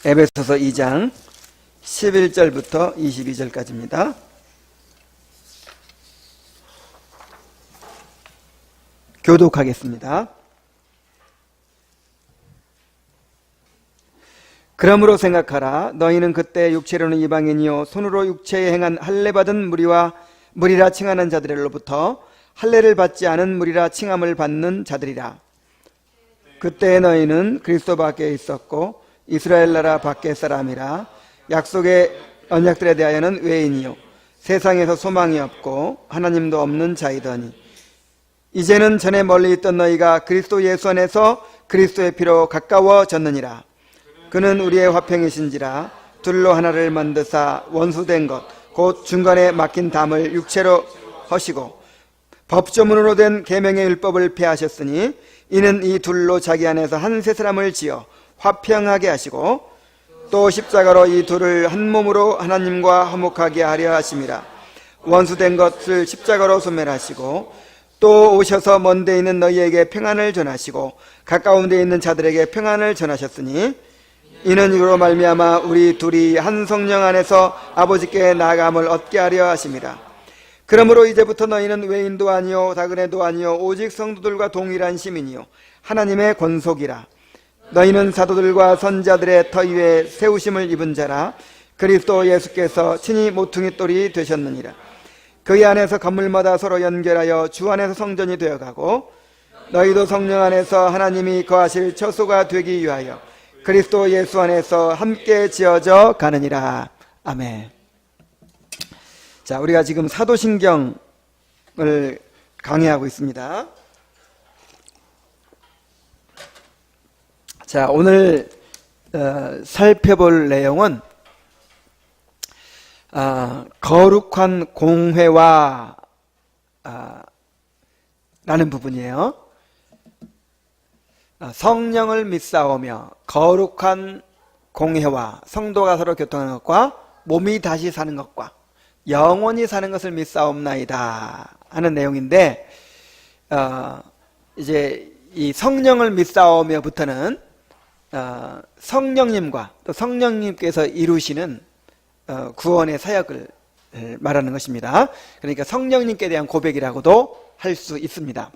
에베소서 2장 11절부터 22절까지입니다. 교독하겠습니다. 그러므로 생각하라. 너희는 그때 육체로는 이방인이요 손으로 육체에 행한 할례받은 무리라 칭하는 자들로부터 할례를 받지 않은 무리라 칭함을 받는 자들이라. 그때 너희는 그리스도 밖에 있었고 이스라엘 나라 밖의 사람이라. 약속의 언약들에 대하여는 외인이요 세상에서 소망이 없고 하나님도 없는 자이더니 이제는 전에 멀리 있던 너희가 그리스도 예수 안에서 그리스도의 피로 가까워졌느니라. 그는 우리의 화평이신지라. 둘로 하나를 만드사 원수된 것 곧 중간에 막힌 담을 육체로 허시고 법조문으로 된 계명의 율법을 폐하셨으니 이는 이 둘로 자기 안에서 한 세 사람을 지어 화평하게 하시고 또 십자가로 이 둘을 한 몸으로 하나님과 화목하게 하려 하심이라. 원수된 것을 십자가로 소멸하시고 또 오셔서 먼 데 있는 너희에게 평안을 전하시고 가까운 데 있는 자들에게 평안을 전하셨으니 이는 이로 말미암아 우리 둘이 한 성령 안에서 아버지께 나아감을 얻게 하려 하심이라. 그러므로 이제부터 너희는 외인도 아니요 다그네도 아니요 오직 성도들과 동일한 시민이요 하나님의 권속이라. 너희는 사도들과 선자들의 터 위에 세우심을 입은 자라. 그리스도 예수께서 친히 모퉁이 돌이 되셨느니라. 그의 안에서 건물마다 서로 연결하여 주 안에서 성전이 되어가고 너희도 성령 안에서 하나님이 거하실 처소가 되기 위하여 그리스도 예수 안에서 함께 지어져 가느니라. 아멘. 자, 우리가 지금 사도신경을 강의하고 있습니다. 자, 오늘 살펴볼 내용은 거룩한 공회와 라는 부분이에요. 성령을 믿사오며 거룩한 공회와 성도가 서로 교통하는 것과 몸이 다시 사는 것과 영원히 사는 것을 믿사옵나이다 하는 내용인데, 이제 이 성령을 믿사오며부터는 성령님과 또 성령님께서 이루시는 구원의 사역을 말하는 것입니다. 그러니까 성령님께 대한 고백이라고도 할 수 있습니다.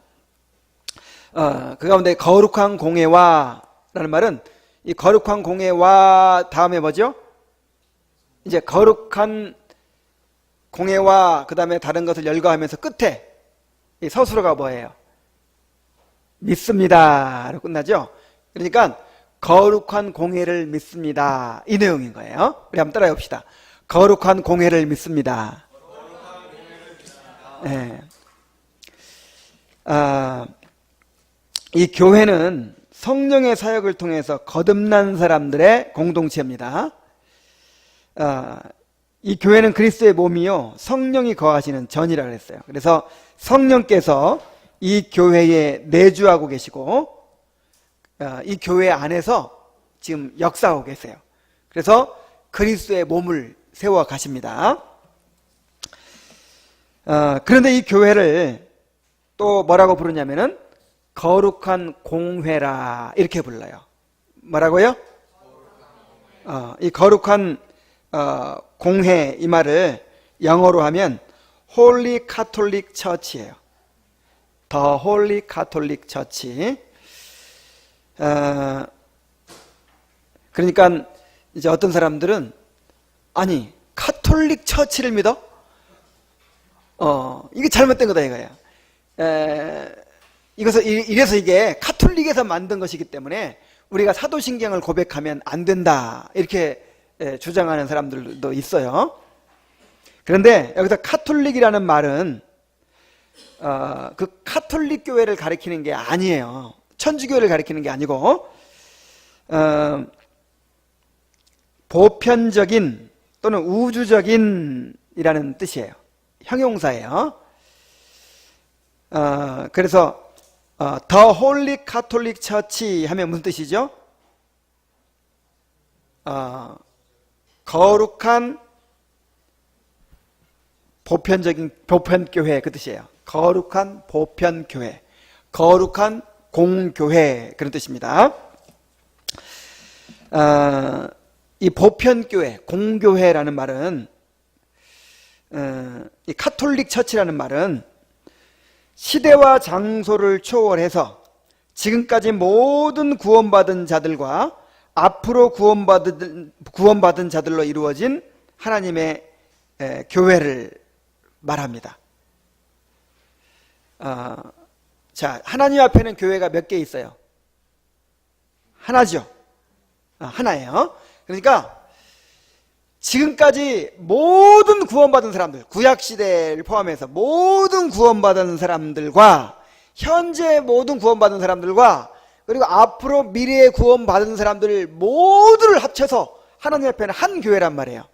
그 가운데 거룩한 공회와 라는 말은 이 거룩한 공회와 다음에 뭐죠? 이제 거룩한 공회와 그 다음에 다른 것을 열거하면서 끝에 이 서술어가 뭐예요? 믿습니다 로 끝나죠? 그러니까 거룩한 공회를 믿습니다 이 내용인 거예요. 우리 한번 따라해 봅시다. 거룩한 공회를 믿습니다. 네. 이 교회는 성령의 사역을 통해서 거듭난 사람들의 공동체입니다. 이 교회는 그리스도의 몸이요 성령이 거하시는 전이라고 했어요. 그래서 성령께서 이 교회에 내주하고 계시고 이 교회 안에서 지금 역사하고 계세요. 그래서 그리스도의 몸을 세워 가십니다. 그런데 이 교회를 또 뭐라고 부르냐면은 거룩한 공회라 이렇게 불러요. 뭐라고요? 이 거룩한 공회 이 말을 영어로 하면 Holy Catholic Church예요. The Holy Catholic Church. 그러니까 이제 어떤 사람들은 아니 카톨릭 처치를 믿어? 이게 잘못된 거다 이거야. 이래서 이게 카톨릭에서 만든 것이기 때문에 우리가 사도신경을 고백하면 안 된다 이렇게 주장하는 사람들도 있어요. 그런데 여기서 카톨릭이라는 말은 그 카톨릭 교회를 가리키는 게 아니에요. 천주교를 가리키는 게 아니고 보편적인 또는 우주적인 이라는 뜻이에요. 형용사예요. 그래서 The Holy Catholic Church 하면 무슨 뜻이죠? 거룩한 보편교회 그 뜻이에요. 거룩한 보편교회, 거룩한 공교회 그런 뜻입니다. 이 보편교회, 공교회라는 말은 이 카톨릭 처치라는 말은 시대와 장소를 초월해서 지금까지 모든 구원받은 자들과 앞으로 구원받은 자들로 이루어진 하나님의 교회를 말합니다. 자, 하나님 앞에는 교회가 몇 개 있어요? 하나죠. 하나예요. 그러니까 지금까지 모든 구원받은 사람들, 구약시대를 포함해서 모든 구원받은 사람들과 현재 모든 구원받은 사람들과 그리고 앞으로 미래에 구원받은 사람들 모두를 합쳐서 하나님 앞에는 한 교회란 말이에요.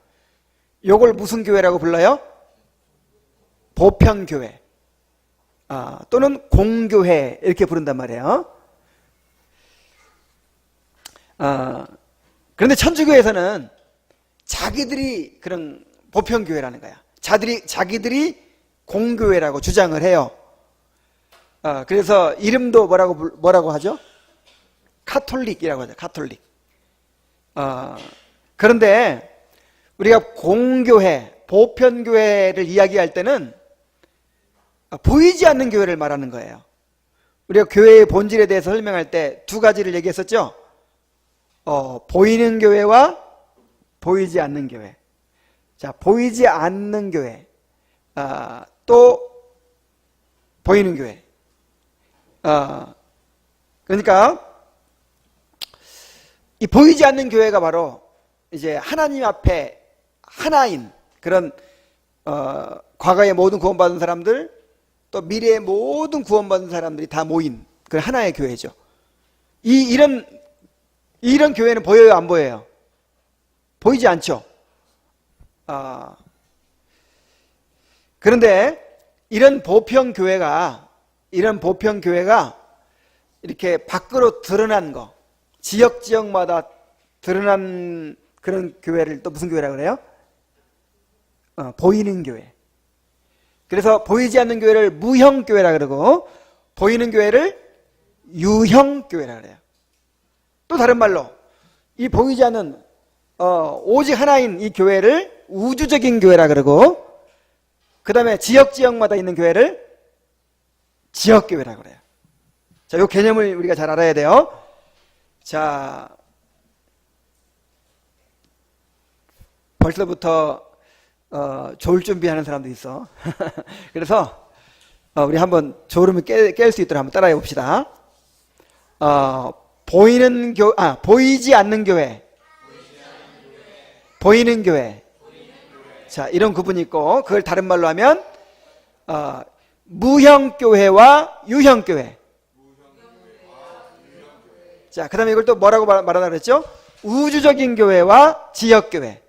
요걸 무슨 교회라고 불러요? 보편교회 또는 공교회 이렇게 부른단 말이에요. 그런데 천주교에서는 자기들이 그런 보편교회라는 거야. 자기들이 공교회라고 주장을 해요. 그래서 이름도 뭐라고 하죠? 카톨릭이라고 하죠. 카톨릭. 그런데 우리가 공교회, 보편교회를 이야기할 때는 보이지 않는 교회를 말하는 거예요. 우리가 교회의 본질에 대해서 설명할 때 두 가지를 얘기했었죠. 보이는 교회와 보이지 않는 교회. 자, 보이지 않는 교회, 또 보이는 교회. 그러니까 이 보이지 않는 교회가 바로 이제 하나님 앞에 하나인 그런 과거의 모든 구원받은 사람들 또 미래의 모든 구원받은 사람들이 다 모인 그 하나의 교회죠. 이런 교회는 보여요, 안 보여요? 보이지 않죠. 그런데 이런 보편 교회가 이렇게 밖으로 드러난 거, 지역마다 드러난 그런 교회를 또 무슨 교회라고 그래요? 보이는 교회. 그래서 보이지 않는 교회를 무형교회라 그러고 보이는 교회를 유형교회라 그래요. 또 다른 말로 이 보이지 않는 오직 하나인 이 교회를 우주적인 교회라 그러고 그 다음에 지역마다 있는 교회를 지역교회라 그래요. 자, 이 개념을 우리가 잘 알아야 돼요. 자, 벌써부터 졸 준비하는 사람도 있어. 그래서 우리 한번 졸음을 깰 수 있도록 한번 따라해 봅시다. 보이지 않는 교회, 보이는 교회. 자, 이런 구분이 있고 그걸 다른 말로 하면 무형교회와 유형교회. 자, 그 다음에 이걸 또 뭐라고 말하나 그랬죠? 우주적인 교회와 지역교회.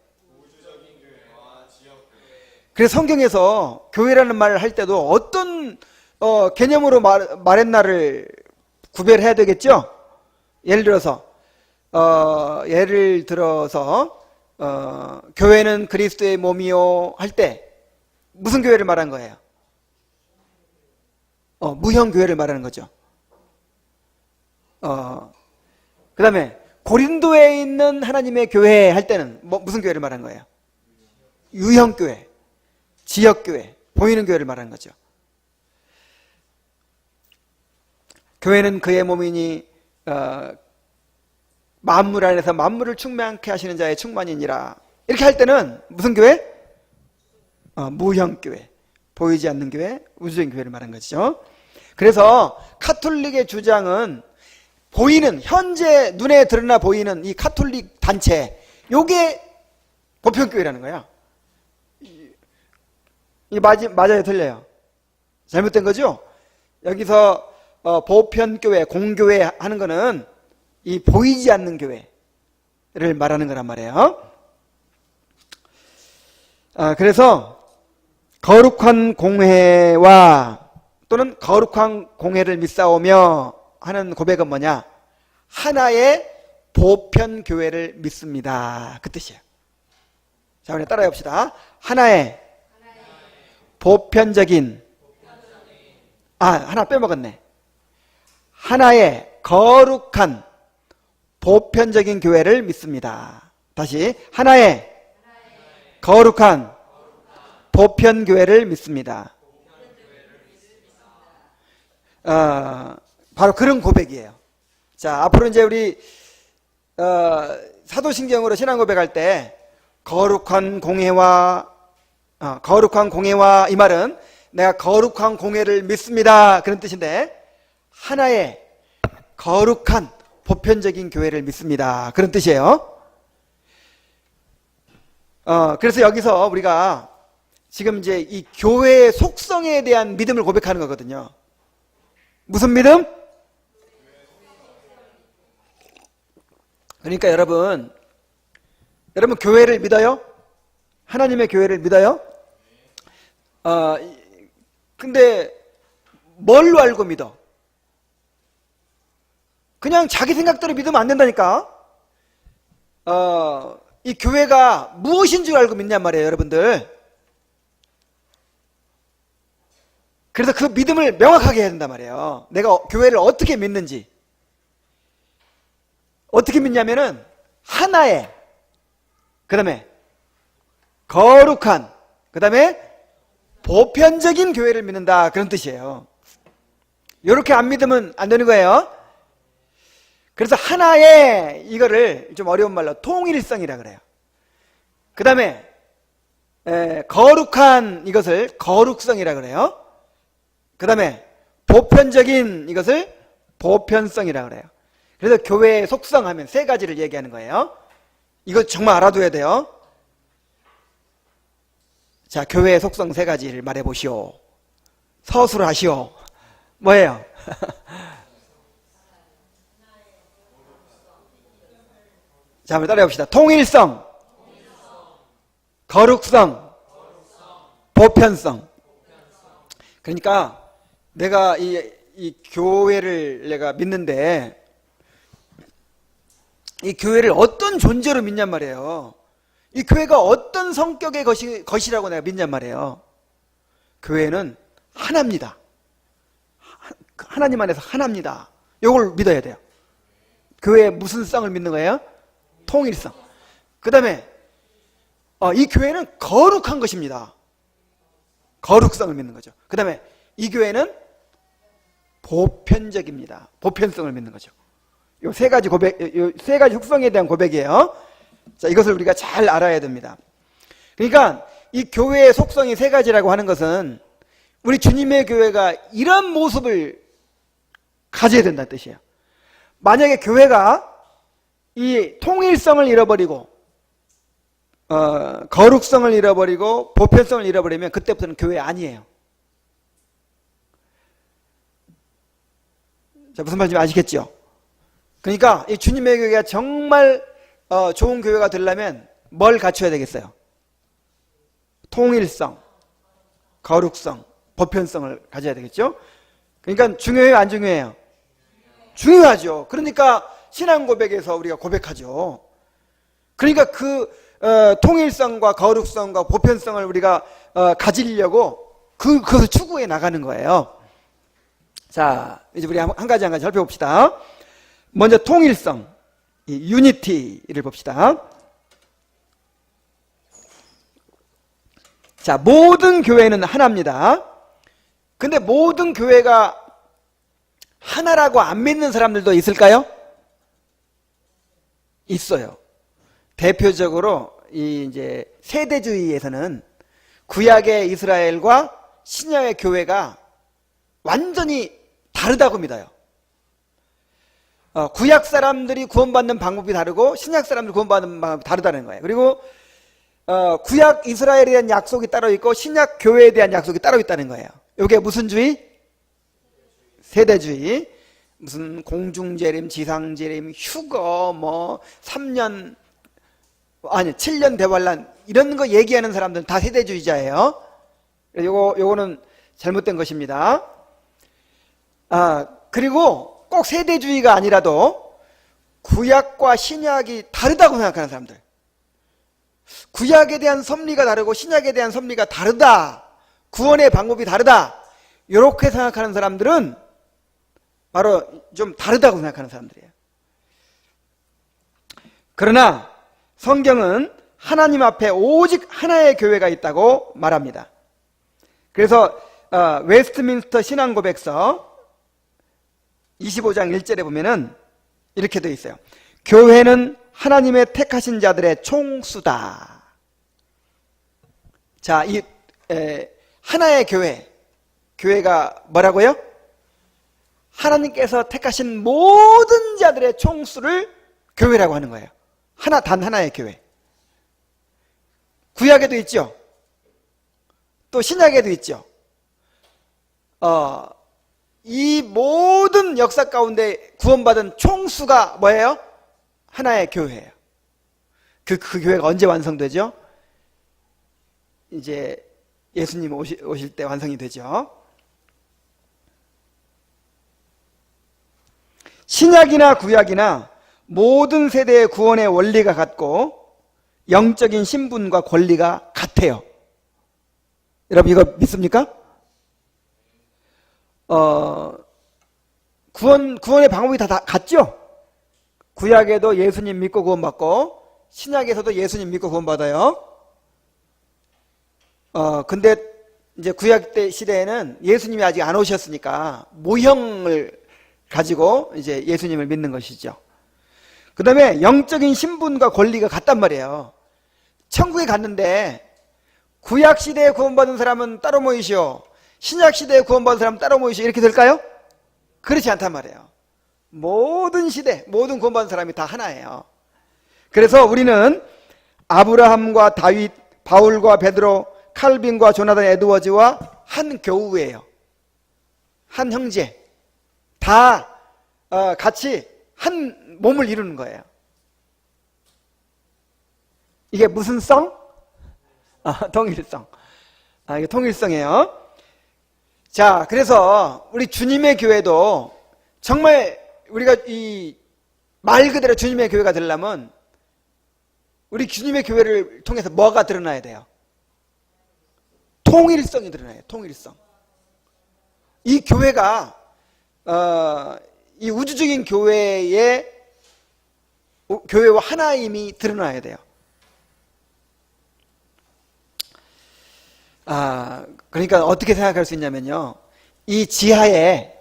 그래서 성경에서 교회라는 말을 할 때도 어떤 개념으로 말했나를 구별해야 되겠죠? 예를 들어서 교회는 그리스도의 몸이요 할 때 무슨 교회를 말한 거예요? 무형교회를 말하는 거죠. 그 다음에 고린도에 있는 하나님의 교회 할 때는 무슨 교회를 말한 거예요? 유형교회, 지역교회, 보이는 교회를 말하는 거죠. 교회는 그의 몸이니 만물 안에서 만물을 충만케 하시는 자의 충만이니라. 이렇게 할 때는 무슨 교회? 무형교회, 보이지 않는 교회, 우주적인 교회를 말하는 것이죠. 그래서 카톨릭의 주장은 보이는, 현재 눈에 드러나 보이는 이 카톨릭 단체, 요게 보편교회라는 거야. 이 맞아요, 틀려요? 잘못된 거죠? 여기서 보편교회, 공교회 하는 거는 이 보이지 않는 교회를 말하는 거란 말이에요. 그래서 거룩한 공회와 또는 거룩한 공회를 믿사오며 하는 고백은 뭐냐? 하나의 보편교회를 믿습니다. 그 뜻이에요. 자, 우리 따라해 봅시다. 하나의 보편적인, 하나 빼먹었네. 하나의 거룩한 보편적인 교회를 믿습니다. 다시 하나의 거룩한 보편교회를 믿습니다. 바로 그런 고백이에요. 자, 앞으로 이제 우리 사도신경으로 신앙 고백할 때 거룩한 공회와 이 말은 내가 거룩한 공회를 믿습니다, 그런 뜻인데, 하나의 거룩한 보편적인 교회를 믿습니다, 그런 뜻이에요. 그래서 여기서 우리가 지금 이제 이 교회의 속성에 대한 믿음을 고백하는 거거든요. 무슨 믿음? 그러니까 여러분 교회를 믿어요? 하나님의 교회를 믿어요? 근데 뭘로 알고 믿어? 그냥 자기 생각대로 믿으면 안 된다니까. 이 교회가 무엇인 줄 알고 믿냔 말이에요, 여러분들. 그래서 그 믿음을 명확하게 해야 된단 말이에요. 내가 교회를 어떻게 믿는지. 어떻게 믿냐면은 하나의, 그 다음에 거룩한, 그 다음에 보편적인 교회를 믿는다, 그런 뜻이에요. 이렇게 안 믿으면 안 되는 거예요. 그래서 하나의, 이거를 좀 어려운 말로 통일성이라 그래요. 그 다음에 거룩한 이것을 거룩성이라 그래요. 그 다음에 보편적인 이것을 보편성이라 그래요. 그래서 교회의 속성 하면 세 가지를 얘기하는 거예요. 이거 정말 알아둬야 돼요. 자, 교회의 속성 세 가지를 말해보시오. 서술하시오. 뭐예요? 자, 한번 따라해봅시다. 통일성, 거룩성, 보편성. 그러니까 내가 이 교회를 내가 믿는데, 이 교회를 어떤 존재로 믿냔 말이에요. 이 교회가 어떤 성격의 것이라고 내가 믿냔 말이에요. 교회는 하나입니다. 하나님 안에서 하나입니다. 이걸 믿어야 돼요. 교회의 무슨 성을 믿는 거예요? 통일성. 그 다음에 이 교회는 거룩한 것입니다. 거룩성을 믿는 거죠. 그 다음에 이 교회는 보편적입니다. 보편성을 믿는 거죠. 요 세 가지 세 가지 속성에 대한 고백이에요. 자, 이것을 우리가 잘 알아야 됩니다. 그러니까 이 교회의 속성이 세 가지라고 하는 것은 우리 주님의 교회가 이런 모습을 가져야 된다는 뜻이에요. 만약에 교회가 이 통일성을 잃어버리고 거룩성을 잃어버리고 보편성을 잃어버리면 그때부터는 교회 아니에요. 자, 무슨 말인지 아시겠죠? 그러니까 이 주님의 교회가 정말 좋은 교회가 되려면 뭘 갖춰야 되겠어요? 통일성, 거룩성, 보편성을 가져야 되겠죠? 그러니까 중요해요, 안 중요해요? 중요하죠. 그러니까 신앙 고백에서 우리가 고백하죠. 그러니까 그 통일성과 거룩성과 보편성을 우리가 가지려고 그것을 추구해 나가는 거예요. 자, 이제 우리 한 가지 살펴봅시다. 먼저 통일성, 이 유니티를 봅시다. 자, 모든 교회는 하나입니다. 근데 모든 교회가 하나라고 안 믿는 사람들도 있을까요? 있어요. 대표적으로 이제 세대주의에서는 구약의 이스라엘과 신약의 교회가 완전히 다르다고 믿어요. 구약 사람들이 구원받는 방법이 다르고 신약 사람들이 구원받는 방법이 다르다는 거예요. 그리고 구약 이스라엘에 대한 약속이 따로 있고 신약 교회에 대한 약속이 따로 있다는 거예요. 이게 무슨 주의? 세대주의. 무슨 공중재림, 지상재림, 휴거, 3년, 7년 대환란 이런 거 얘기하는 사람들은 다 세대주의자예요. 요거는 잘못된 것입니다. 그리고 꼭 세대주의가 아니라도 구약과 신약이 다르다고 생각하는 사람들, 구약에 대한 섭리가 다르고 신약에 대한 섭리가 다르다, 구원의 방법이 다르다, 이렇게 생각하는 사람들은 바로 좀 다르다고 생각하는 사람들이에요. 그러나 성경은 하나님 앞에 오직 하나의 교회가 있다고 말합니다. 그래서 웨스트민스터 신앙고백서 25장 1절에 보면은 이렇게 되어 있어요. 교회는 하나님의 택하신 자들의 총수다. 자, 이 하나의 교회가 뭐라고요? 하나님께서 택하신 모든 자들의 총수를 교회라고 하는 거예요. 단 하나의 교회. 구약에도 있죠. 또 신약에도 있죠. 이 모든 역사 가운데 구원받은 총수가 뭐예요? 하나의 교회예요. 그 교회가 언제 완성되죠? 이제 예수님 오실 때 완성이 되죠. 신약이나 구약이나 모든 세대의 구원의 원리가 같고 영적인 신분과 권리가 같아요. 여러분 이거 믿습니까? 구원의 방법이 다 같죠? 구약에도 예수님 믿고 구원받고 신약에서도 예수님 믿고 구원받아요. 근데 이제 구약 때 시대에는 예수님이 아직 안 오셨으니까 모형을 가지고 이제 예수님을 믿는 것이죠. 그 다음에 영적인 신분과 권리가 같단 말이에요. 천국에 갔는데 구약 시대에 구원받은 사람은 따로 모이시오, 신약 시대에 구원받은 사람은 따로 모이시오, 이렇게 될까요? 그렇지 않단 말이에요. 모든 시대, 모든 구원받은 사람이 다 하나예요. 그래서 우리는 아브라함과 다윗, 바울과 베드로, 칼빈과 조나단 에드워즈와 한 교우예요. 한 형제. 다 같이 한 몸을 이루는 거예요. 이게 무슨 성? 통일성. 이게 통일성이에요. 자, 그래서 우리 주님의 교회도 정말 우리가 이 말 그대로 주님의 교회가 되려면 우리 주님의 교회를 통해서 뭐가 드러나야 돼요? 통일성이 드러나요. 통일성. 이 교회가 이 우주적인 교회와 하나임이 드러나야 돼요. 그러니까 어떻게 생각할 수 있냐면요, 이 지하에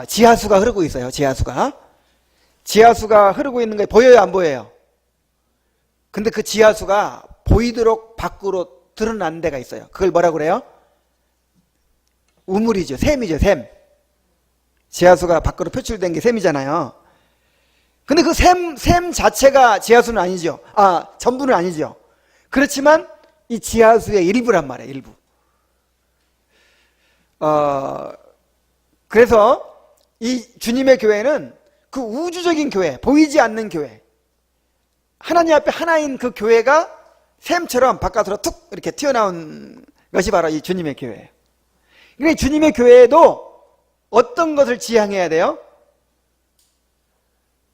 지하수가 흐르고 있어요. 지하수가 흐르고 있는 게 보여요, 안 보여요? 근데 그 지하수가 보이도록 밖으로 드러난 데가 있어요. 그걸 뭐라 그래요? 우물이죠. 샘이죠. 샘. 지하수가 밖으로 표출된 게 샘이잖아요. 근데 그 샘 자체가 지하수는 아니죠. 전부는 아니죠. 그렇지만 이 지하수의 일부란 말이에요. 일부. 그래서 이 주님의 교회는 그 우주적인 교회, 보이지 않는 교회, 하나님 앞에 하나인 그 교회가 샘처럼 바깥으로 툭 이렇게 튀어나온 것이 바로 이 주님의 교회예요. 그러니까 주님의 교회도 어떤 것을 지향해야 돼요?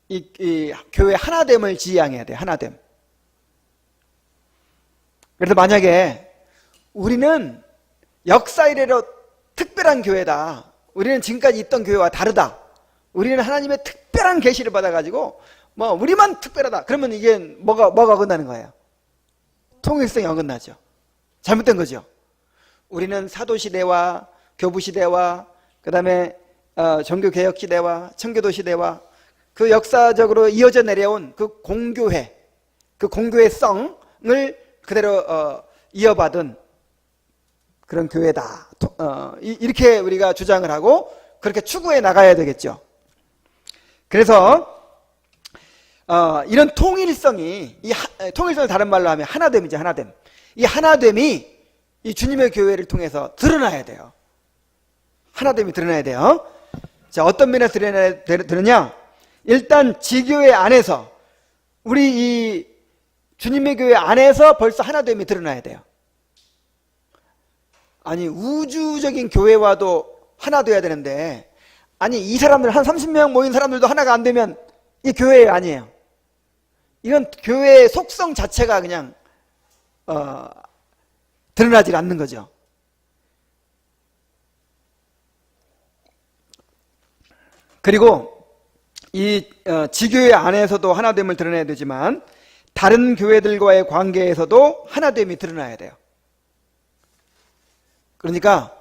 이 교회 하나됨을 지향해야 돼요. 하나됨. 그래서 만약에 우리는 역사 이래로 특별한 교회다, 우리는 지금까지 있던 교회와 다르다, 우리는 하나님의 특별한 계시를 받아가지고 우리만 특별하다, 그러면 이게 뭐가 어긋나는 거예요? 통일성이 어긋나죠. 잘못된 거죠. 우리는 사도시대와 교부시대와 그 다음에 종교개혁시대와 청교도시대와 그 역사적으로 이어져 내려온 그 공교회, 그 공교회성을 그대로 이어받은 그런 교회다, 이렇게 우리가 주장을 하고 그렇게 추구해 나가야 되겠죠. 그래서 이런 통일성이, 통일성을 다른 말로 하면 하나됨이죠. 하나됨. 이 하나됨이 이 주님의 교회를 통해서 드러나야 돼요. 하나됨이 드러나야 돼요. 자, 어떤 면에서 드러나냐? 일단 지교회 안에서, 우리 이 주님의 교회 안에서 벌써 하나됨이 드러나야 돼요. 아니, 우주적인 교회와도 하나 돼야 되는데, 아니, 이 사람들 한 30명 모인 사람들도 하나가 안 되면 이 교회 아니에요. 이건 교회의 속성 자체가 그냥 드러나질 않는 거죠. 그리고 이 지교회 안에서도 하나됨을 드러내야 되지만 다른 교회들과의 관계에서도 하나됨이 드러나야 돼요. 그러니까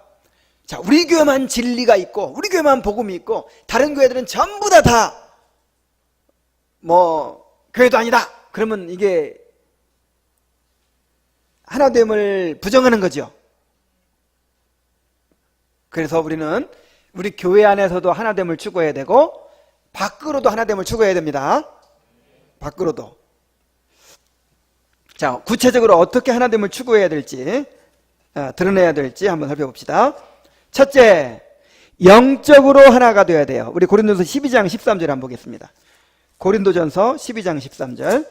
자, 우리 교회만 진리가 있고 우리 교회만 복음이 있고 다른 교회들은 전부 다 교회도 아니다. 그러면 이게 하나됨을 부정하는 거죠. 그래서 우리는 우리 교회 안에서도 하나됨을 추구해야 되고 밖으로도 하나됨을 추구해야 됩니다. 밖으로도. 자, 구체적으로 어떻게 하나됨을 추구해야 될지, 드러내야 될지 한번 살펴봅시다. 첫째, 영적으로 하나가 되어야 돼요. 우리 고린도서 12장 13절 한번 보겠습니다. 고린도전서 12장 13절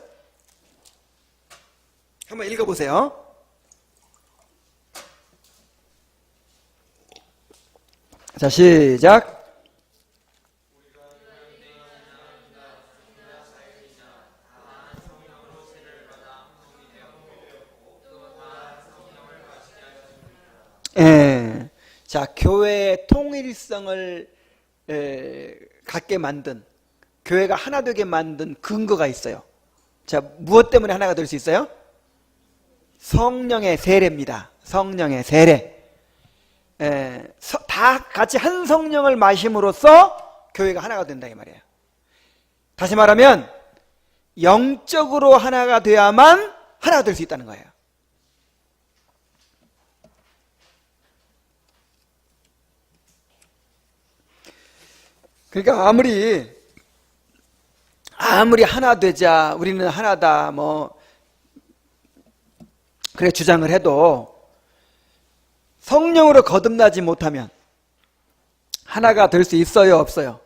한번 읽어보세요. 자, 시작. 예. 자, 교회의 통일성을 갖게 만든, 교회가 하나 되게 만든 근거가 있어요. 자, 무엇 때문에 하나가 될 수 있어요? 성령의 세례입니다. 성령의 세례. 다 같이 한 성령을 마심으로써 교회가 하나가 된다 이 말이에요. 다시 말하면 영적으로 하나가 돼야만 하나가 될 수 있다는 거예요. 그러니까 아무리 하나 되자, 우리는 하나다, 그래 주장을 해도 성령으로 거듭나지 못하면 하나가 될 수 있어요, 없어요?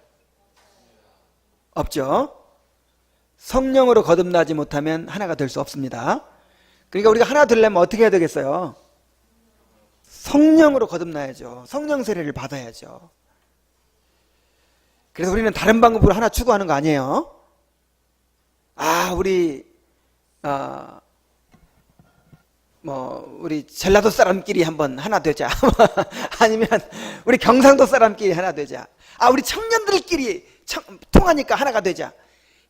없죠. 성령으로 거듭나지 못하면 하나가 될 수 없습니다. 그러니까 우리가 하나 되려면 어떻게 해야 되겠어요? 성령으로 거듭나야죠. 성령 세례를 받아야죠. 그래서 우리는 다른 방법으로 하나 추구하는 거 아니에요. 우리 전라도 사람끼리 한번 하나 되자. 아니면 우리 경상도 사람끼리 하나 되자. 우리 청년들끼리 통하니까 하나가 되자.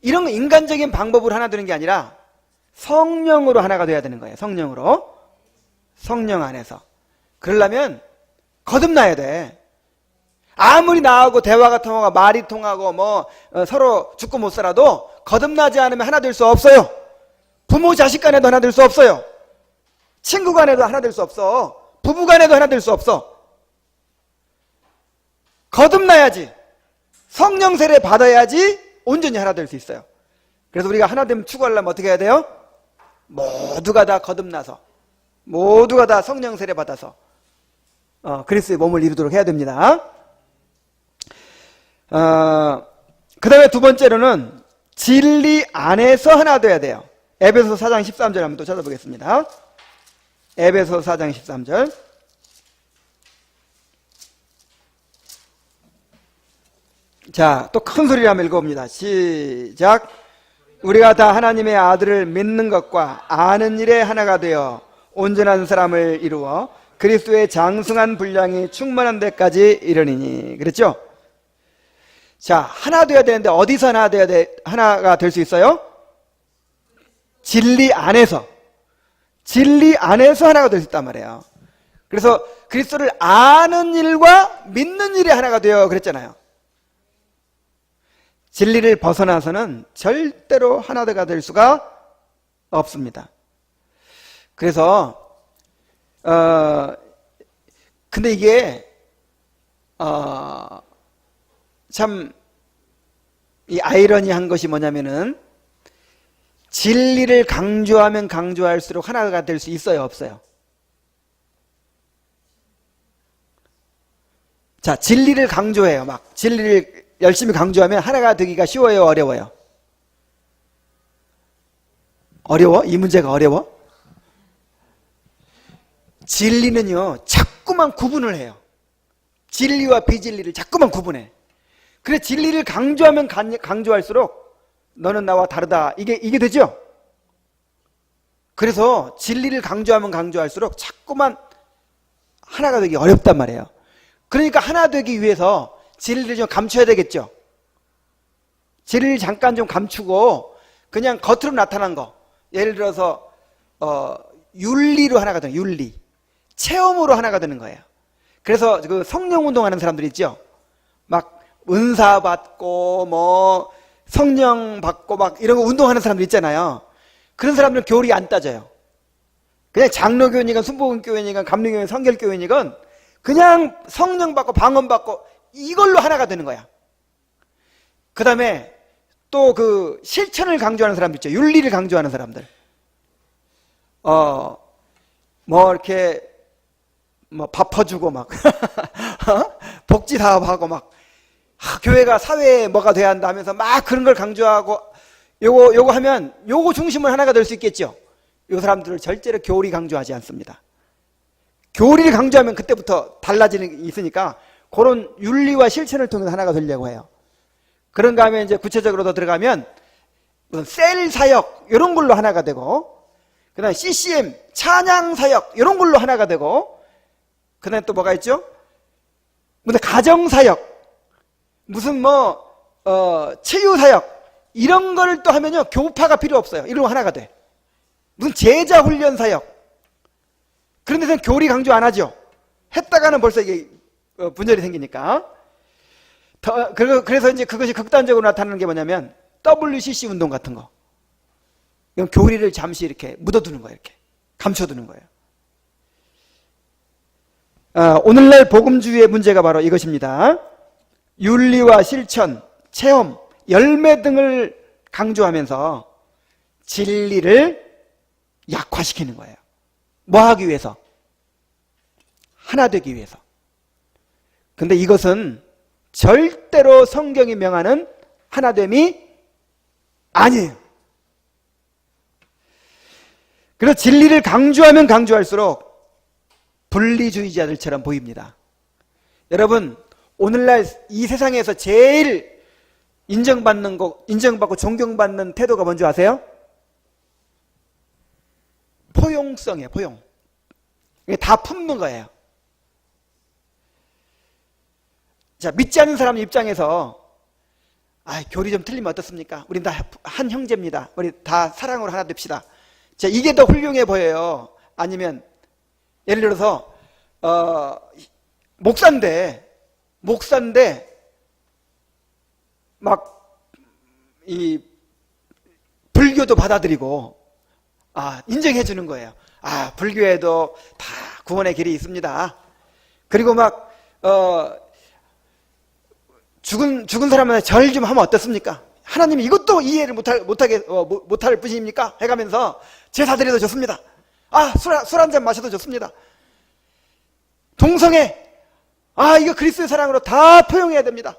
이런 인간적인 방법으로 하나 되는 게 아니라 성령으로 하나가 돼야 되는 거예요. 성령으로. 성령 안에서. 그러려면 거듭나야 돼. 아무리 나하고 대화가 통하고 말이 통하고 서로 죽고 못 살아도 거듭나지 않으면 하나 될 수 없어요. 부모 자식 간에도 하나 될 수 없어요. 친구 간에도 하나 될 수 없어. 부부 간에도 하나 될 수 없어. 거듭나야지. 성령 세례 받아야지 온전히 하나 될 수 있어요. 그래서 우리가 하나됨 추구하려면 어떻게 해야 돼요? 모두가 다 거듭나서, 모두가 다 성령 세례 받아서 그리스도의 몸을 이루도록 해야 됩니다. 그 다음에 두 번째로는 진리 안에서 하나 돼야 돼요. 에베소서 4장 13절 한번 또 찾아보겠습니다. 에베소서 4장 13절. 자, 또 큰 소리로 한번 읽어봅니다. 시작. 우리가 다 하나님의 아들을 믿는 것과 아는 일에 하나가 되어 온전한 사람을 이루어 그리스도의 장승한 분량이 충만한 데까지 이르니니. 그랬죠? 자, 하나 되어야 되는데 어디서 하나가 될 수 있어요? 진리 안에서. 진리 안에서 하나가 될 수 있단 말이에요. 그래서 그리스도를 아는 일과 믿는 일이 하나가 되어 그랬잖아요. 진리를 벗어나서는 절대로 하나가 될 수가 없습니다. 그래서 근데 이게 참 이 아이러니한 것이 뭐냐면은 진리를 강조하면 강조할수록 하나가 될 수 있어요, 없어요? 자, 진리를 강조해요. 막 진리를 열심히 강조하면 하나가 되기가 쉬워요, 어려워요? 어려워? 이 문제가 어려워? 진리는요, 자꾸만 구분을 해요. 진리와 비진리를 자꾸만 구분해. 그래, 진리를 강조하면 강조할수록 너는 나와 다르다. 이게 되죠? 그래서 진리를 강조하면 강조할수록 자꾸만 하나가 되기 어렵단 말이에요. 그러니까 하나 되기 위해서 진리를 좀 감춰야 되겠죠? 진리를 잠깐 좀 감추고 그냥 겉으로 나타난 거, 예를 들어서 윤리로 하나가 되는, 윤리. 체험으로 하나가 되는 거예요. 그래서 그 성령 운동하는 사람들 있죠. 막 은사 받고 뭐 성령 받고 막 이런 거 운동하는 사람들 있잖아요. 그런 사람들은 교리 안 따져요. 그냥 장로교인이건 순복음교인이건 감리교인 성결교인이건 그냥 성령 받고 방언 받고 이걸로 하나가 되는 거야. 그 다음에 또 그 실천을 강조하는 사람들 있죠. 윤리를 강조하는 사람들. 뭐 이렇게 뭐 밥 퍼주고 막 복지 사업하고 막 교회가 사회에 뭐가 돼야 한다 하면서 막 그런 걸 강조하고 요거 하면 요거 중심을 하나가 될 수 있겠죠. 요 사람들을 절대로 교리 강조하지 않습니다. 교리를 강조하면 그때부터 달라지는 게 있으니까 그런 윤리와 실천을 통해서 하나가 되려고 해요. 그런가 하면 이제 구체적으로 더 들어가면 무슨 셀 사역 이런 걸로 하나가 되고, 그 다음에 CCM 찬양 사역 이런 걸로 하나가 되고, 그 다음에 또 뭐가 있죠? 무슨 가정 사역, 무슨 체유 사역 이런 걸 또 하면요 교파가 필요 없어요. 이런 거 하나가 돼. 무슨 제자 훈련 사역 그런 데서는 교리 강조 안 하죠. 했다가는 벌써 이게 분열이 생기니까. 그래서 이제 그것이 극단적으로 나타나는 게 뭐냐면 WCC 운동 같은 거. 이건 교리를 잠시 이렇게 묻어두는 거예요. 이렇게 감춰두는 거예요. 오늘날 복음주의의 문제가 바로 이것입니다. 윤리와 실천, 체험, 열매 등을 강조하면서 진리를 약화시키는 거예요. 뭐 하기 위해서? 하나 되기 위해서. 근데 이것은 절대로 성경이 명하는 하나됨이 아니에요. 그래서 진리를 강조하면 강조할수록 분리주의자들처럼 보입니다. 여러분, 오늘날 이 세상에서 제일 인정받고 존경받는 태도가 뭔지 아세요? 포용성이에요, 포용. 이게 다 품는 거예요. 자, 믿지 않는 사람 입장에서, 교리 좀 틀리면 어떻습니까? 우린 다 한 형제입니다. 우리 다 사랑으로 하나 됩시다. 자, 이게 더 훌륭해 보여요? 아니면, 예를 들어서, 목사인데, 불교도 받아들이고, 인정해 주는 거예요. 불교에도 다 구원의 길이 있습니다. 그리고 죽은 사람한테 절 좀 하면 어떻습니까? 하나님이 이것도 이해를 못할 뿐입니까? 해가면서 제사 드려도 좋습니다. 술 한 잔 마셔도 좋습니다. 동성애, 이거 그리스도의 사랑으로 다 포용해야 됩니다.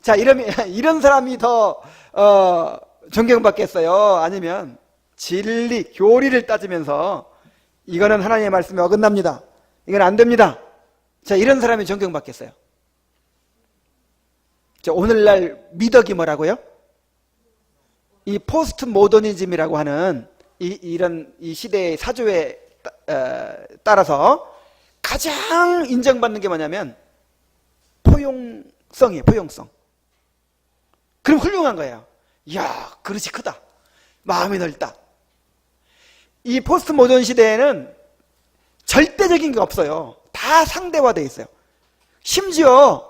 자, 이런 사람이 더 존경받겠어요? 아니면 진리, 교리를 따지면서 이거는 하나님의 말씀에 어긋납니다. 이건 안 됩니다. 자, 이런 사람이 존경받겠어요? 자, 오늘날 미덕이 뭐라고요? 이 포스트 모더니즘이라고 하는 이 시대의 사조에 따라서 가장 인정받는 게 뭐냐면 포용성이에요. 포용성. 그럼 훌륭한 거예요. 이야, 그릇이 크다. 마음이 넓다. 이 포스트 모던 시대에는 절대적인 게 없어요. 다 상대화되어 있어요. 심지어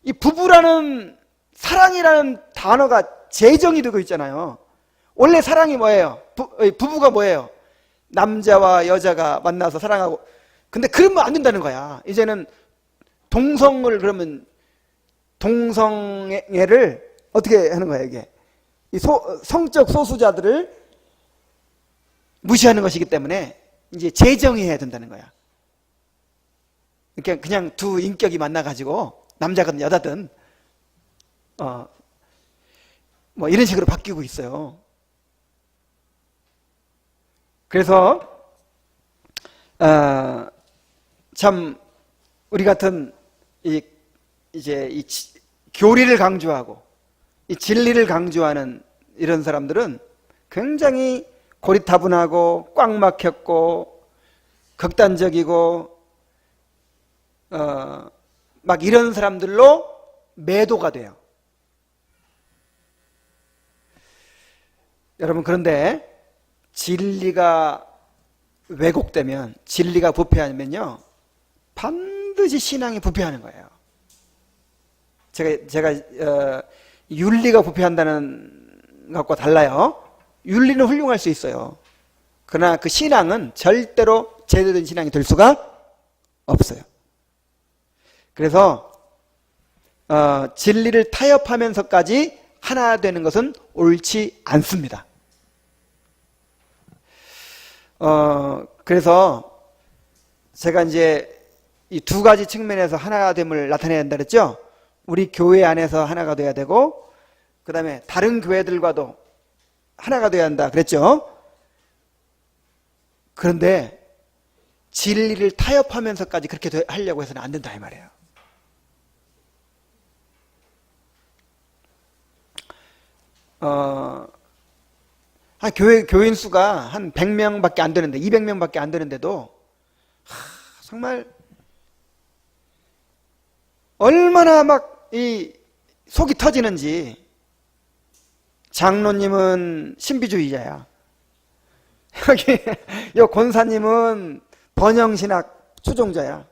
이 부부라는, 사랑이라는 단어가 제정이 되고 있잖아요. 원래 사랑이 뭐예요? 부부가 뭐예요? 남자와 여자가 만나서 사랑하고. 근데 그러면 안 된다는 거야. 이제는 동성애를 어떻게 하는 거야, 이게? 이 성적 소수자들을 무시하는 것이기 때문에 이제 재정의해야 된다는 거야. 그러니까 그냥 두 인격이 만나가지고 남자든 여자든 이런 식으로 바뀌고 있어요. 그래서 참 우리 같은 이제 교리를 강조하고 이 진리를 강조하는 이런 사람들은 굉장히 고리타분하고 꽉 막혔고 극단적이고 막 이런 사람들로 매도가 돼요. 여러분, 그런데 진리가 왜곡되면, 진리가 부패하면요, 반드시 신앙이 부패하는 거예요. 제가 윤리가 부패한다는 것과 달라요. 윤리는 훌륭할 수 있어요. 그러나 그 신앙은 절대로 제대로 된 신앙이 될 수가 없어요. 그래서 진리를 타협하면서까지 하나 되는 것은 옳지 않습니다. 그래서 제가 이제 이 두 가지 측면에서 하나됨을 나타내야 한다 그랬죠. 우리 교회 안에서 하나가 돼야 되고, 그 다음에 다른 교회들과도 하나가 돼야 한다 그랬죠. 그런데 진리를 타협하면서까지 그렇게 하려고 해서는 안 된다 이 말이에요. 교인 수가 한 100명밖에 안 되는데, 200명밖에 안 되는데도 정말 얼마나 막 이 속이 터지는지. 장로님은 신비주의자야. 여기 권사님은 번영신학 추종자야.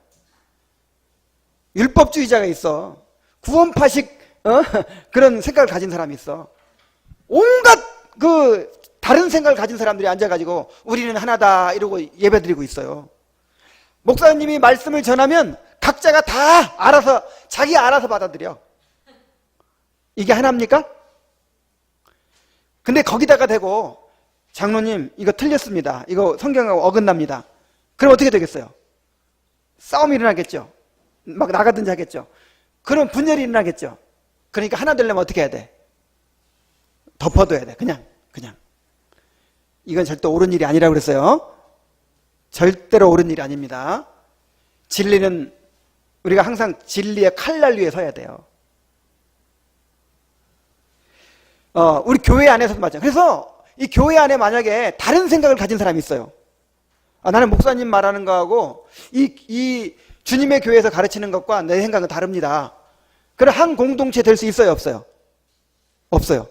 율법주의자가 있어. 구원파식 그런 생각을 가진 사람이 있어. 온갖 그 다른 생각을 가진 사람들이 앉아가지고 우리는 하나다 이러고 예배드리고 있어요. 목사님이 말씀을 전하면 각자가 다 알아서, 자기 알아서 받아들여. 이게 하나입니까? 근데 거기다가 대고 장로님 이거 틀렸습니다, 이거 성경하고 어긋납니다, 그럼 어떻게 되겠어요? 싸움이 일어나겠죠. 막 나가든지 하겠죠. 그럼 분열이 일어나겠죠. 그러니까 하나 되려면 어떻게 해야 돼? 덮어둬야 돼. 그냥 이건 절대 옳은 일이 아니라고 그랬어요. 절대로 옳은 일이 아닙니다. 진리는 우리가 항상 진리의 칼날 위에 서야 돼요. 우리 교회 안에서도 마찬가지. 그래서 이 교회 안에 만약에 다른 생각을 가진 사람이 있어요. 나는 목사님 말하는 거하고 이 주님의 교회에서 가르치는 것과 내 생각은 다릅니다. 그럼 한 공동체 될 수 있어요, 없어요? 없어요.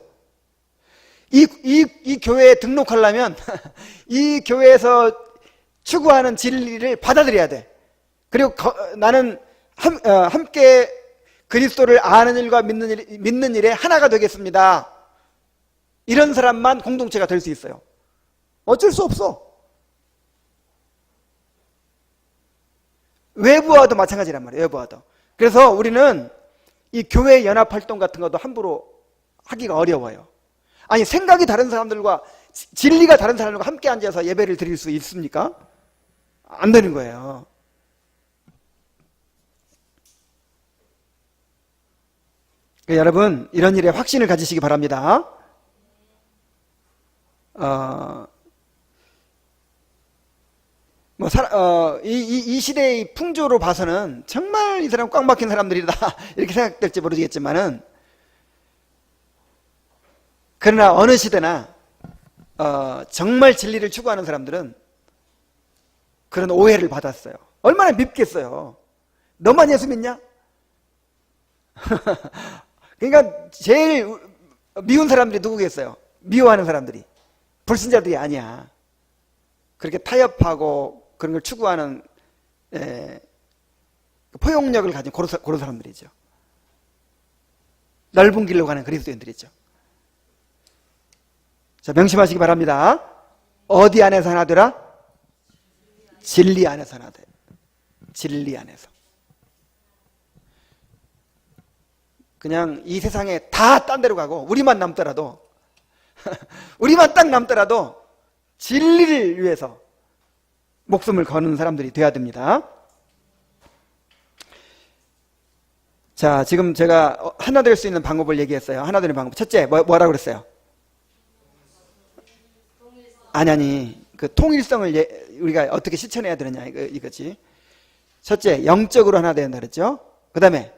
이 교회에 등록하려면 이 교회에서 추구하는 진리를 받아들여야 돼. 그리고 나는 함께 그리스도를 아는 일과 믿는 일에 하나가 되겠습니다. 이런 사람만 공동체가 될 수 있어요. 어쩔 수 없어. 외부와도 마찬가지란 말이에요. 외부와도. 그래서 우리는 이 교회 연합활동 같은 것도 함부로 하기가 어려워요. 아니, 생각이 다른 사람들과 진리가 다른 사람들과 함께 앉아서 예배를 드릴 수 있습니까? 안 되는 거예요. 여러분, 이런 일에 확신을 가지시기 바랍니다. 이 시대의 풍조로 봐서는 정말 이 사람 꽉 막힌 사람들이다 이렇게 생각될지 모르겠지만은, 그러나 어느 시대나 정말 진리를 추구하는 사람들은 그런 오해를 받았어요. 얼마나 밉겠어요. 너만 예수 믿냐? 그러니까 제일 미운 사람들이 누구겠어요? 미워하는 사람들이. 불신자들이 아니야. 그렇게 타협하고 그런 걸 추구하는 포용력을 가진 그런 사람들이죠. 넓은 길로 가는 그리스도인들이죠. 자, 명심하시기 바랍니다. 어디 안에서 하나 되라? 진리 안에서 하나 돼. 진리 안에서. 그냥 이 세상에 다 딴 데로 가고 우리만 남더라도 우리만 딱 남더라도 진리를 위해서 목숨을 거는 사람들이 돼야 됩니다. 자, 지금 제가 하나 될 수 있는 방법을 얘기했어요. 하나 되는 방법. 첫째, 뭐라고 그랬어요? 아니, 그 통일성을 우리가 어떻게 실천해야 되느냐, 이거지. 첫째, 영적으로 하나 된다 그랬죠? 그 다음에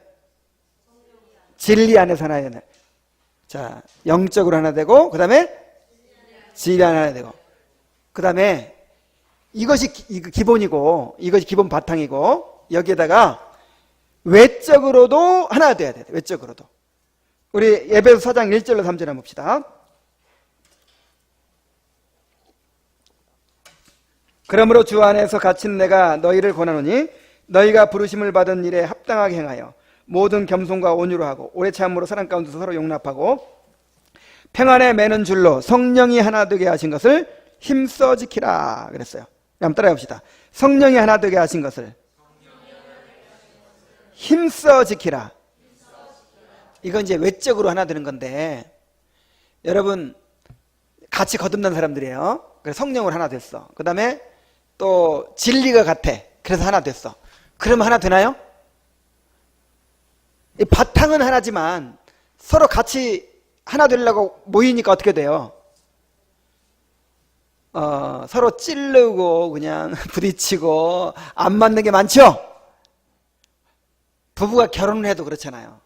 진리 안에서 하나 된다. 자, 영적으로 하나 되고, 그 다음에 진리 안에 하나 되고, 그 다음에 이것이 기본이고, 이것이 기본 바탕이고, 여기에다가 외적으로도 하나 돼야 돼. 외적으로도. 우리 에베소 4장 1절로 3절 한번 봅시다. 그러므로 주 안에서 갇힌 내가 너희를 권하노니 너희가 부르심을 받은 일에 합당하게 행하여 모든 겸손과 온유로 하고 오래 참음으로 사랑 가운데서 서로 용납하고 평안에 매는 줄로 성령이 하나 되게 하신 것을 힘써 지키라 그랬어요. 한번 따라해 봅시다. 성령이 하나 되게 하신 것을 힘써 지키라. 이건 이제 외적으로 하나 되는 건데, 여러분 같이 거듭난 사람들이에요. 그래서 성령으로 하나 됐어. 그 다음에 또 진리가 같아. 그래서 하나 됐어. 그러면 하나 되나요? 이 바탕은 하나지만 서로 같이 하나 되려고 모이니까 어떻게 돼요? 서로 찌르고 그냥 부딪히고 안 맞는 게 많죠? 부부가 결혼을 해도 그렇잖아요.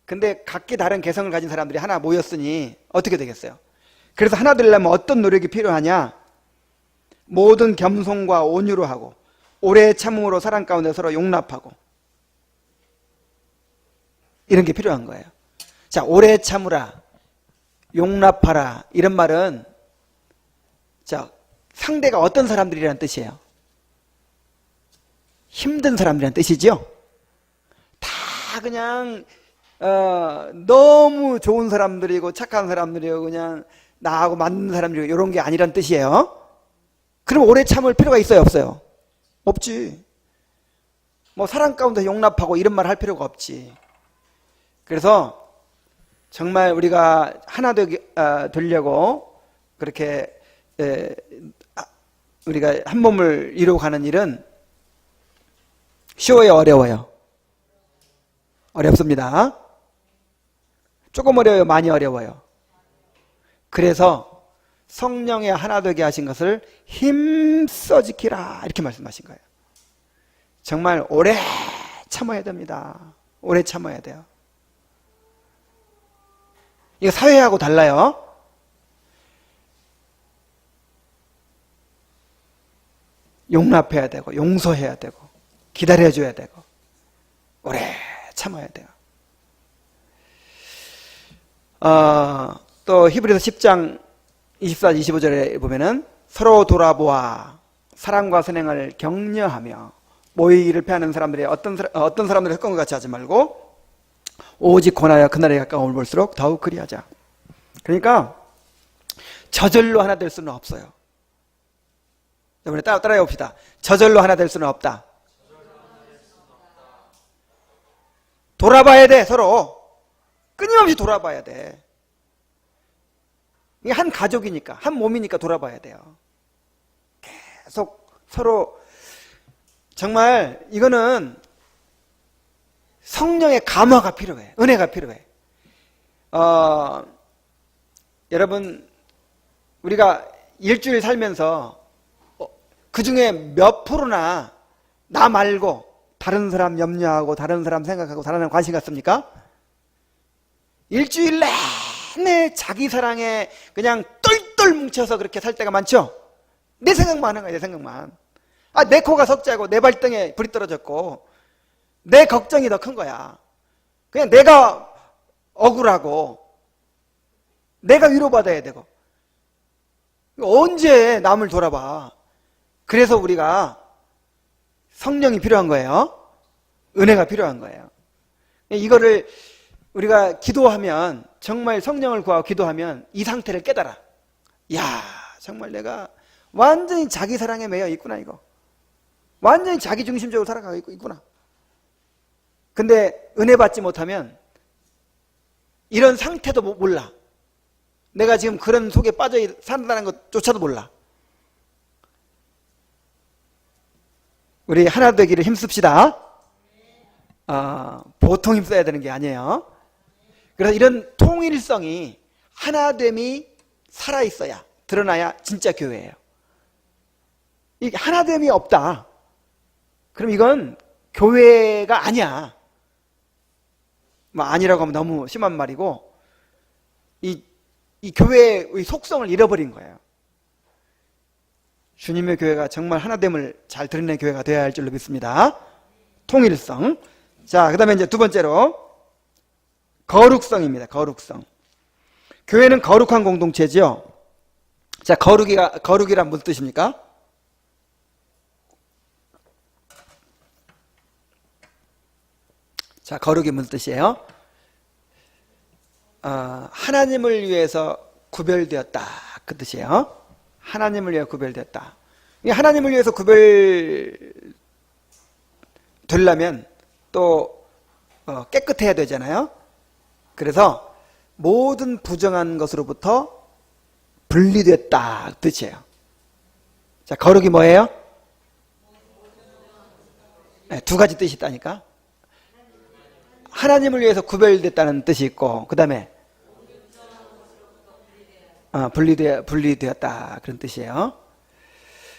근데 각기 다른 개성을 가진 사람들이 하나 모였으니 어떻게 되겠어요? 그래서 하나 되려면 어떤 노력이 필요하냐? 모든 겸손과 온유로 하고 오래 참음으로 사랑 가운데 서로 용납하고 이런 게 필요한 거예요. 자, 오래 참으라, 용납하라 이런 말은 자, 상대가 어떤 사람들이라는 뜻이에요? 힘든 사람들이라는 뜻이죠? 다 그냥 너무 좋은 사람들이고 착한 사람들이고 그냥 나하고 맞는 사람들이고 이런 게 아니란 뜻이에요. 그럼 오래 참을 필요가 있어요, 없어요? 없지. 뭐 사랑 가운데 용납하고 이런 말 할 필요가 없지. 그래서 정말 우리가 하나 되려고 그렇게 우리가 한 몸을 이루어 가는 일은 쉬워요, 어려워요? 어렵습니다. 조금 어려워요, 많이 어려워요? 그래서 성령의 하나 되게 하신 것을 힘써 지키라 이렇게 말씀하신 거예요. 정말 오래 참아야 됩니다. 오래 참아야 돼요. 이거 사회하고 달라요. 용납해야 되고 용서해야 되고 기다려줘야 되고 오래 참아야 돼요. 또 히브리서 10장 24, 25절에 보면은 서로 돌아보아 사랑과 선행을 격려하며 모이기를 패하는 사람들이 어떤 사람들의 습관과 같이 하지 말고 오직 권하여 그날에 가까움을 볼수록 더욱 그리하자. 그러니까 저절로 하나 될 수는 없어요. 이번에 따라해 봅시다. 저절로 하나 될 수는 없다. 돌아봐야 돼. 서로 끊임없이 돌아봐야 돼. 이게 한 가족이니까 한 몸이니까 돌아봐야 돼요. 계속 서로 정말 이거는 성령의 감화가 필요해. 은혜가 필요해. 여러분 우리가 일주일 살면서 그 중에 몇 프로나 나 말고 다른 사람 염려하고 다른 사람 생각하고 다른 사람 관심 갖습니까? 일주일 내내 자기 사랑에 그냥 똘똘 뭉쳐서 그렇게 살 때가 많죠? 내 생각만 하는 거야, 내 생각만. 내 코가 석자고 내 발등에 불이 떨어졌고 내 걱정이 더 큰 거야. 그냥 내가 억울하고 내가 위로받아야 되고 언제 남을 돌아봐. 그래서 우리가 성령이 필요한 거예요. 은혜가 필요한 거예요. 이거를 우리가 기도하면 정말 성령을 구하고 기도하면 이 상태를 깨달아. 야, 정말 내가 완전히 자기 사랑에 매여 있구나 이거. 완전히 자기 중심적으로 살아가고 있구나. 근데 은혜 받지 못하면 이런 상태도 몰라. 내가 지금 그런 속에 빠져 산다는 것조차도 몰라. 우리 하나 되기를 힘씁시다. 보통 힘써야 되는 게 아니에요. 그래서 이런 통일성이 하나됨이 살아있어야 드러나야 진짜 교회예요. 이 하나됨이 없다. 그럼 이건 교회가 아니야. 뭐 아니라고 하면 너무 심한 말이고 이 교회의 속성을 잃어버린 거예요. 주님의 교회가 정말 하나됨을 잘 드러내는 교회가 되어야 할 줄로 믿습니다. 통일성. 자, 그 다음에 이제 두 번째로 거룩성입니다. 거룩성. 교회는 거룩한 공동체죠. 자, 거룩이란 무슨 뜻입니까? 자, 거룩이 무슨 뜻이에요? 하나님을 위해서 구별되었다, 그 뜻이에요. 하나님을 위해 구별되었다. 하나님을 위해서 구별되려면 또 깨끗해야 되잖아요. 그래서 모든 부정한 것으로부터 분리됐다, 그 뜻이에요. 자, 거룩이 뭐예요? 네, 두 가지 뜻이 있다니까. 하나님을 위해서 구별됐다는 뜻이 있고, 그 다음에 분리되었다, 그런 뜻이에요.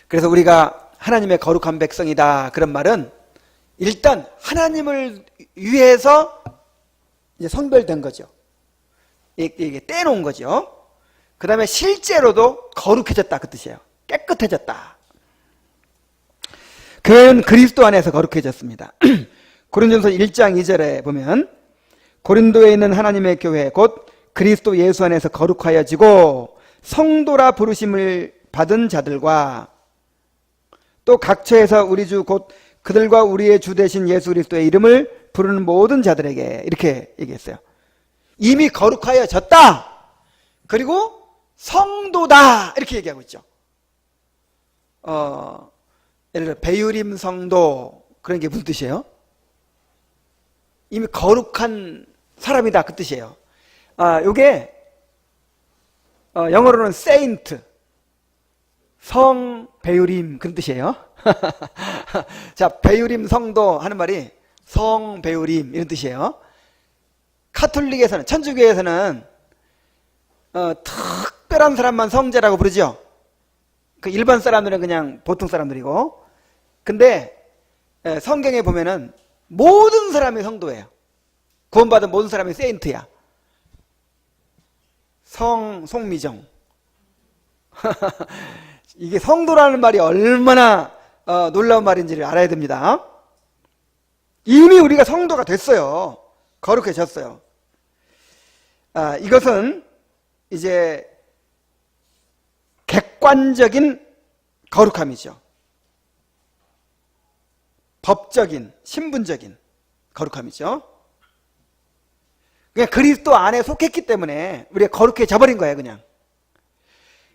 그래서 우리가 하나님의 거룩한 백성이다, 그런 말은 일단 하나님을 위해서 이제 선별된 거죠. 이게 떼놓은 거죠. 그 다음에 실제로도 거룩해졌다, 그 뜻이에요. 깨끗해졌다. 교회는 그리스도 안에서 거룩해졌습니다. 고린도전서 1장 2절에 보면 고린도에 있는 하나님의 교회 곧 그리스도 예수 안에서 거룩하여지고 성도라 부르심을 받은 자들과 또 각처에서 우리 주 곧 그들과 우리의 주 되신 예수 그리스도의 이름을 부르는 모든 자들에게 이렇게 얘기했어요. 이미 거룩하여졌다. 그리고 성도다, 이렇게 얘기하고 있죠. 예를 들어 배유림 성도, 그런 게 무슨 뜻이에요? 이미 거룩한 사람이다, 그 뜻이에요. 요게 영어로는 saint, 성 배유림, 그런 뜻이에요. 자, 배유림 성도 하는 말이 성 배유림, 이런 뜻이에요. 카톨릭에서는, 천주교에서는 특별한 사람만 성자라고 부르죠. 그 일반 사람들은 그냥 보통 사람들이고, 근데 성경에 보면은 모든 사람이 성도예요. 구원받은 모든 사람이 세인트야. 송미정. 이게 성도라는 말이 얼마나 놀라운 말인지를 알아야 됩니다. 이미 우리가 성도가 됐어요. 거룩해졌어요. 이것은 이제 객관적인 거룩함이죠. 법적인, 신분적인 거룩함이죠. 그냥 그리스도 안에 속했기 때문에 우리가 거룩해져 버린 거예요, 그냥.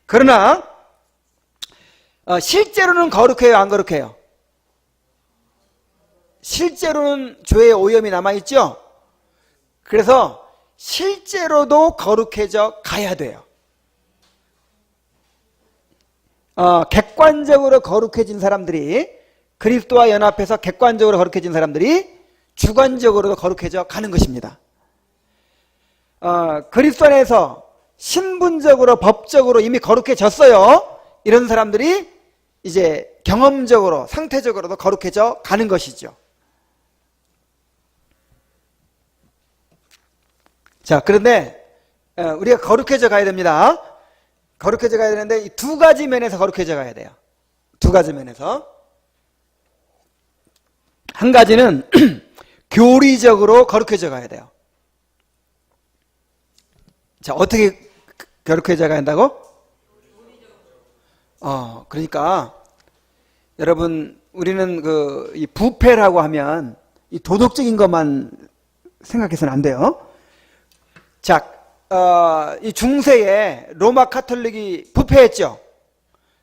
그러나 실제로는 거룩해요, 안 거룩해요? 실제로는 죄의 오염이 남아있죠? 그래서 실제로도 거룩해져 가야 돼요. 객관적으로 거룩해진 사람들이, 그리스도와 연합해서 객관적으로 거룩해진 사람들이 주관적으로도 거룩해져 가는 것입니다. 그리스도 안에서 신분적으로, 법적으로 이미 거룩해졌어요. 이런 사람들이 이제 경험적으로, 상태적으로도 거룩해져 가는 것이죠. 자, 그런데 우리가 거룩해져 가야 됩니다. 거룩해져 가야 되는데 이 두 가지 면에서 거룩해져 가야 돼요. 두 가지 면에서. 한 가지는 교리적으로 거룩해져 가야 돼요. 자, 어떻게 거룩해져 가야 한다고? 그러니까 여러분, 우리는 이 부패라고 하면 이 도덕적인 것만 생각해서는 안 돼요. 자, 이 중세에 로마 카톨릭이 부패했죠.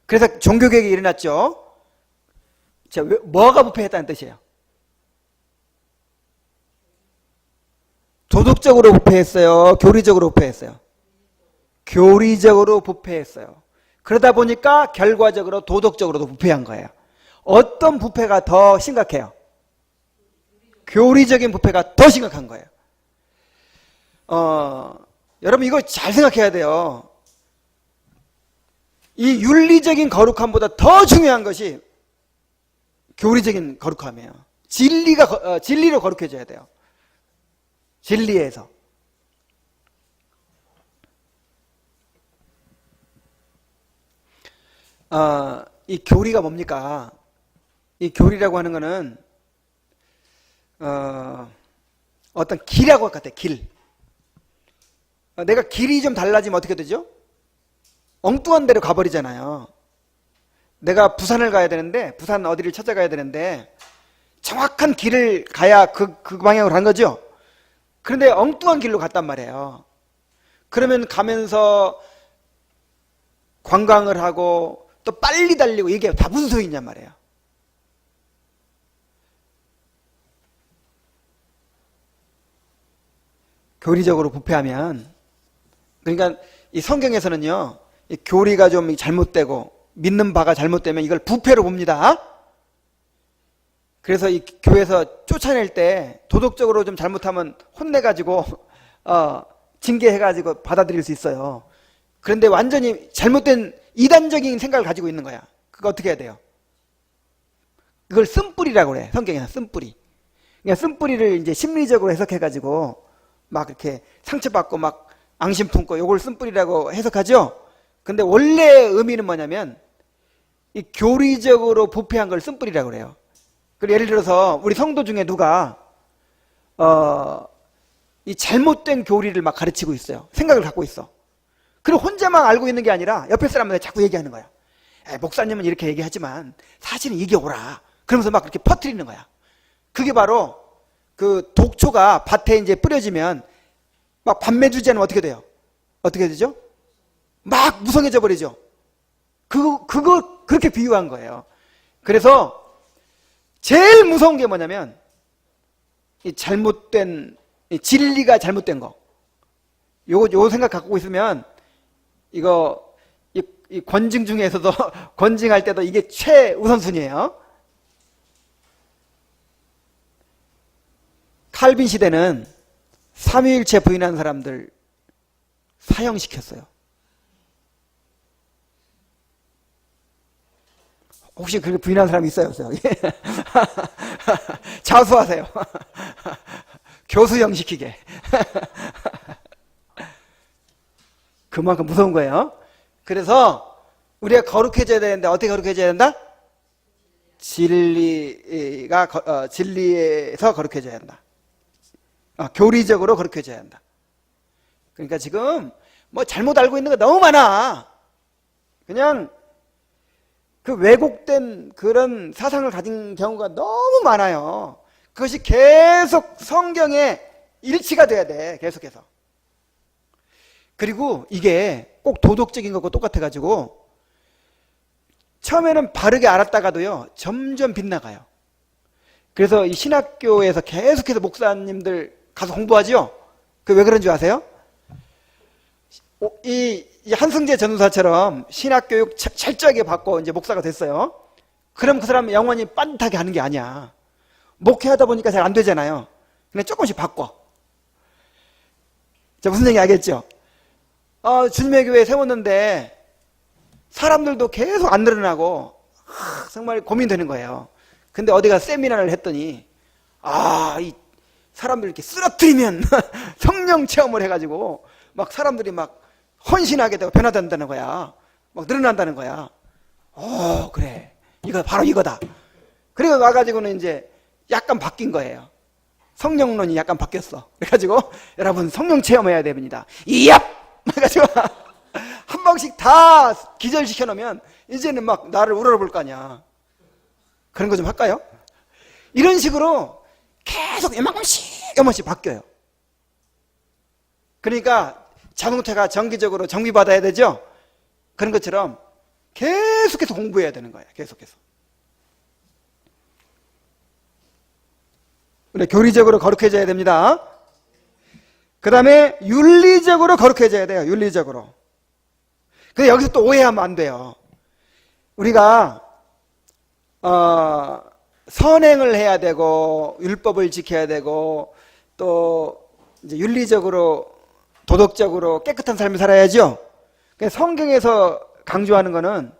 그래서 종교개혁이 일어났죠. 자, 뭐가 부패했다는 뜻이에요? 도덕적으로 부패했어요? 교리적으로 부패했어요? 교리적으로 부패했어요. 그러다 보니까 결과적으로 도덕적으로도 부패한 거예요. 어떤 부패가 더 심각해요? 교리적인 부패가 더 심각한 거예요. 여러분, 이거 잘 생각해야 돼요. 이 윤리적인 거룩함보다 더 중요한 것이 교리적인 거룩함이에요. 진리로 거룩해져야 돼요. 진리에서. 이 교리가 뭡니까? 이 교리라고 하는 거는 어떤 길이라고 할 것 같아요. 길. 내가 길이 좀 달라지면 어떻게 되죠? 엉뚱한 데로 가버리잖아요. 내가 부산을 가야 되는데, 부산 어디를 찾아가야 되는데, 정확한 길을 가야 그 방향으로 간 거죠. 그런데 엉뚱한 길로 갔단 말이에요. 그러면 가면서 관광을 하고 또 빨리 달리고 이게 다 무슨 소용이냔 말이에요. 교리적으로 부패하면, 그러니까 이 성경에서는요, 이 교리가 좀 잘못되고 믿는 바가 잘못되면 이걸 부패로 봅니다. 그래서 이 교회에서 쫓아낼 때 도덕적으로 좀 잘못하면 혼내가지고 징계해가지고 받아들일 수 있어요. 그런데 완전히 잘못된 이단적인 생각을 가지고 있는 거야. 그거 어떻게 해야 돼요? 그걸 쓴뿌리라고 그래. 성경에는 쓴뿌리. 그러니까 쓴뿌리를 이제 심리적으로 해석해가지고 막 이렇게 상처받고 막 앙심 품고 요걸 쓴뿌리라고 해석하죠. 근데 원래 의미는 뭐냐면 이 교리적으로 부패한 걸 쓴뿌리라고 그래요. 그리고 예를 들어서 우리 성도 중에 누가 이 잘못된 교리를 막 가르치고 있어요. 생각을 갖고 있어. 그리고 혼자만 알고 있는 게 아니라 옆에 사람한테 자꾸 얘기하는 거야. 목사님은 이렇게 얘기하지만 사실은 이게 옳아. 그러면서 막 그렇게 퍼뜨리는 거야. 그게 바로 그 독초가 밭에 이제 뿌려지면 막 밤매 주지 않으면 어떻게 돼요? 어떻게 되죠? 막 무성해져 버리죠. 그거 그렇게 비유한 거예요. 그래서 제일 무서운 게 뭐냐면 이 잘못된 이 진리가 잘못된 거. 요거 생각 갖고 있으면 이거 이 권징 중에서도 권징할 때도 이게 최우선순위예요. 칼빈 시대는 삼위일체 부인한 사람들 사형시켰어요. 혹시 그렇게 부인한 사람이 있어요? 없어요? 자수하세요. 교수형 시키게. 그만큼 무서운 거예요. 그래서 우리가 거룩해져야 되는데 어떻게 거룩해져야 된다? 진리에서 거룩해져야 한다. 교리적으로 거룩해져야 한다. 그러니까 지금 뭐 잘못 알고 있는 거 너무 많아. 그냥 그 왜곡된 그런 사상을 가진 경우가 너무 많아요. 그것이 계속 성경에 일치가 돼야 돼. 계속해서. 그리고 이게 꼭 도덕적인 것과 똑같아가지고 처음에는 바르게 알았다가도요 점점 빗나가요. 그래서 이 신학교에서 계속해서 목사님들 가서 공부하죠. 그 왜 그런 줄 아세요? 이 한승재 전도사처럼 신학교육 철저하게 받고 이제 목사가 됐어요. 그럼 그 사람은 영원히 빤듯하게 하는 게 아니야. 목회하다 보니까 잘 안 되잖아요. 그냥 조금씩 바꿔. 자, 무슨 얘기 알겠죠? 주님의 교회 세웠는데 사람들도 계속 안 늘어나고 정말 고민되는 거예요. 근데 어디가 세미나를 했더니 이 사람들 이렇게 쓰러뜨리면 성령 체험을 해가지고 막 사람들이 막 헌신하게 되고 변화된다는 거야. 막 늘어난다는 거야. 그래. 이거 바로 이거다. 그리고 와가지고는 이제 약간 바뀐 거예요. 성령론이 약간 바뀌었어. 그래가지고 여러분 성령 체험해야 됩니다. 이얍! 그래가지고 한 방씩 다 기절시켜 놓으면 이제는 막 나를 우러러볼 거 아니야. 그런 거 좀 할까요? 이런 식으로 계속 요만큼씩 바뀌어요. 그러니까 자동차가 정기적으로 정비받아야 되죠? 그런 것처럼 계속해서 공부해야 되는 거예요. 계속해서. 우리 교리적으로 거룩해져야 됩니다. 그 다음에 윤리적으로 거룩해져야 돼요. 윤리적으로. 근데 여기서 또 오해하면 안 돼요. 우리가 선행을 해야 되고 율법을 지켜야 되고 또 이제 윤리적으로 도덕적으로 깨끗한 삶을 살아야죠. 성경에서 강조하는 거는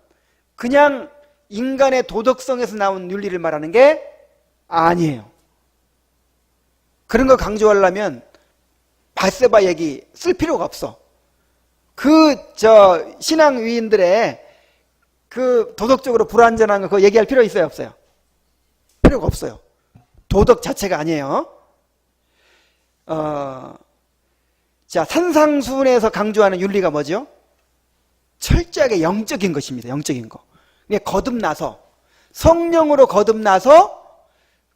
그냥 인간의 도덕성에서 나온 윤리를 말하는 게 아니에요. 그런 거 강조하려면 밧세바 얘기 쓸 필요가 없어. 신앙 위인들의 그 도덕적으로 불완전한 거 그거 얘기할 필요 있어요? 없어요? 필요가 없어요. 도덕 자체가 아니에요. 자, 산상순에서 강조하는 윤리가 뭐죠? 철저하게 영적인 것입니다. 영적인 거. 그냥 거듭나서 성령으로 거듭나서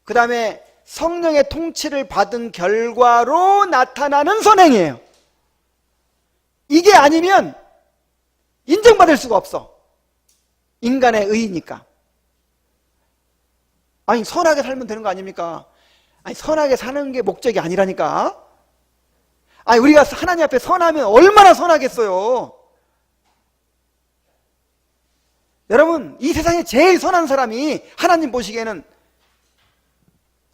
그 다음에 성령의 통치를 받은 결과로 나타나는 선행이에요. 이게 아니면 인정받을 수가 없어. 인간의 의니까. 아니, 선하게 살면 되는 거 아닙니까? 아니, 선하게 사는 게 목적이 아니라니까. 아니, 우리가 하나님 앞에 선하면 얼마나 선하겠어요. 여러분, 이 세상에 제일 선한 사람이 하나님 보시기에는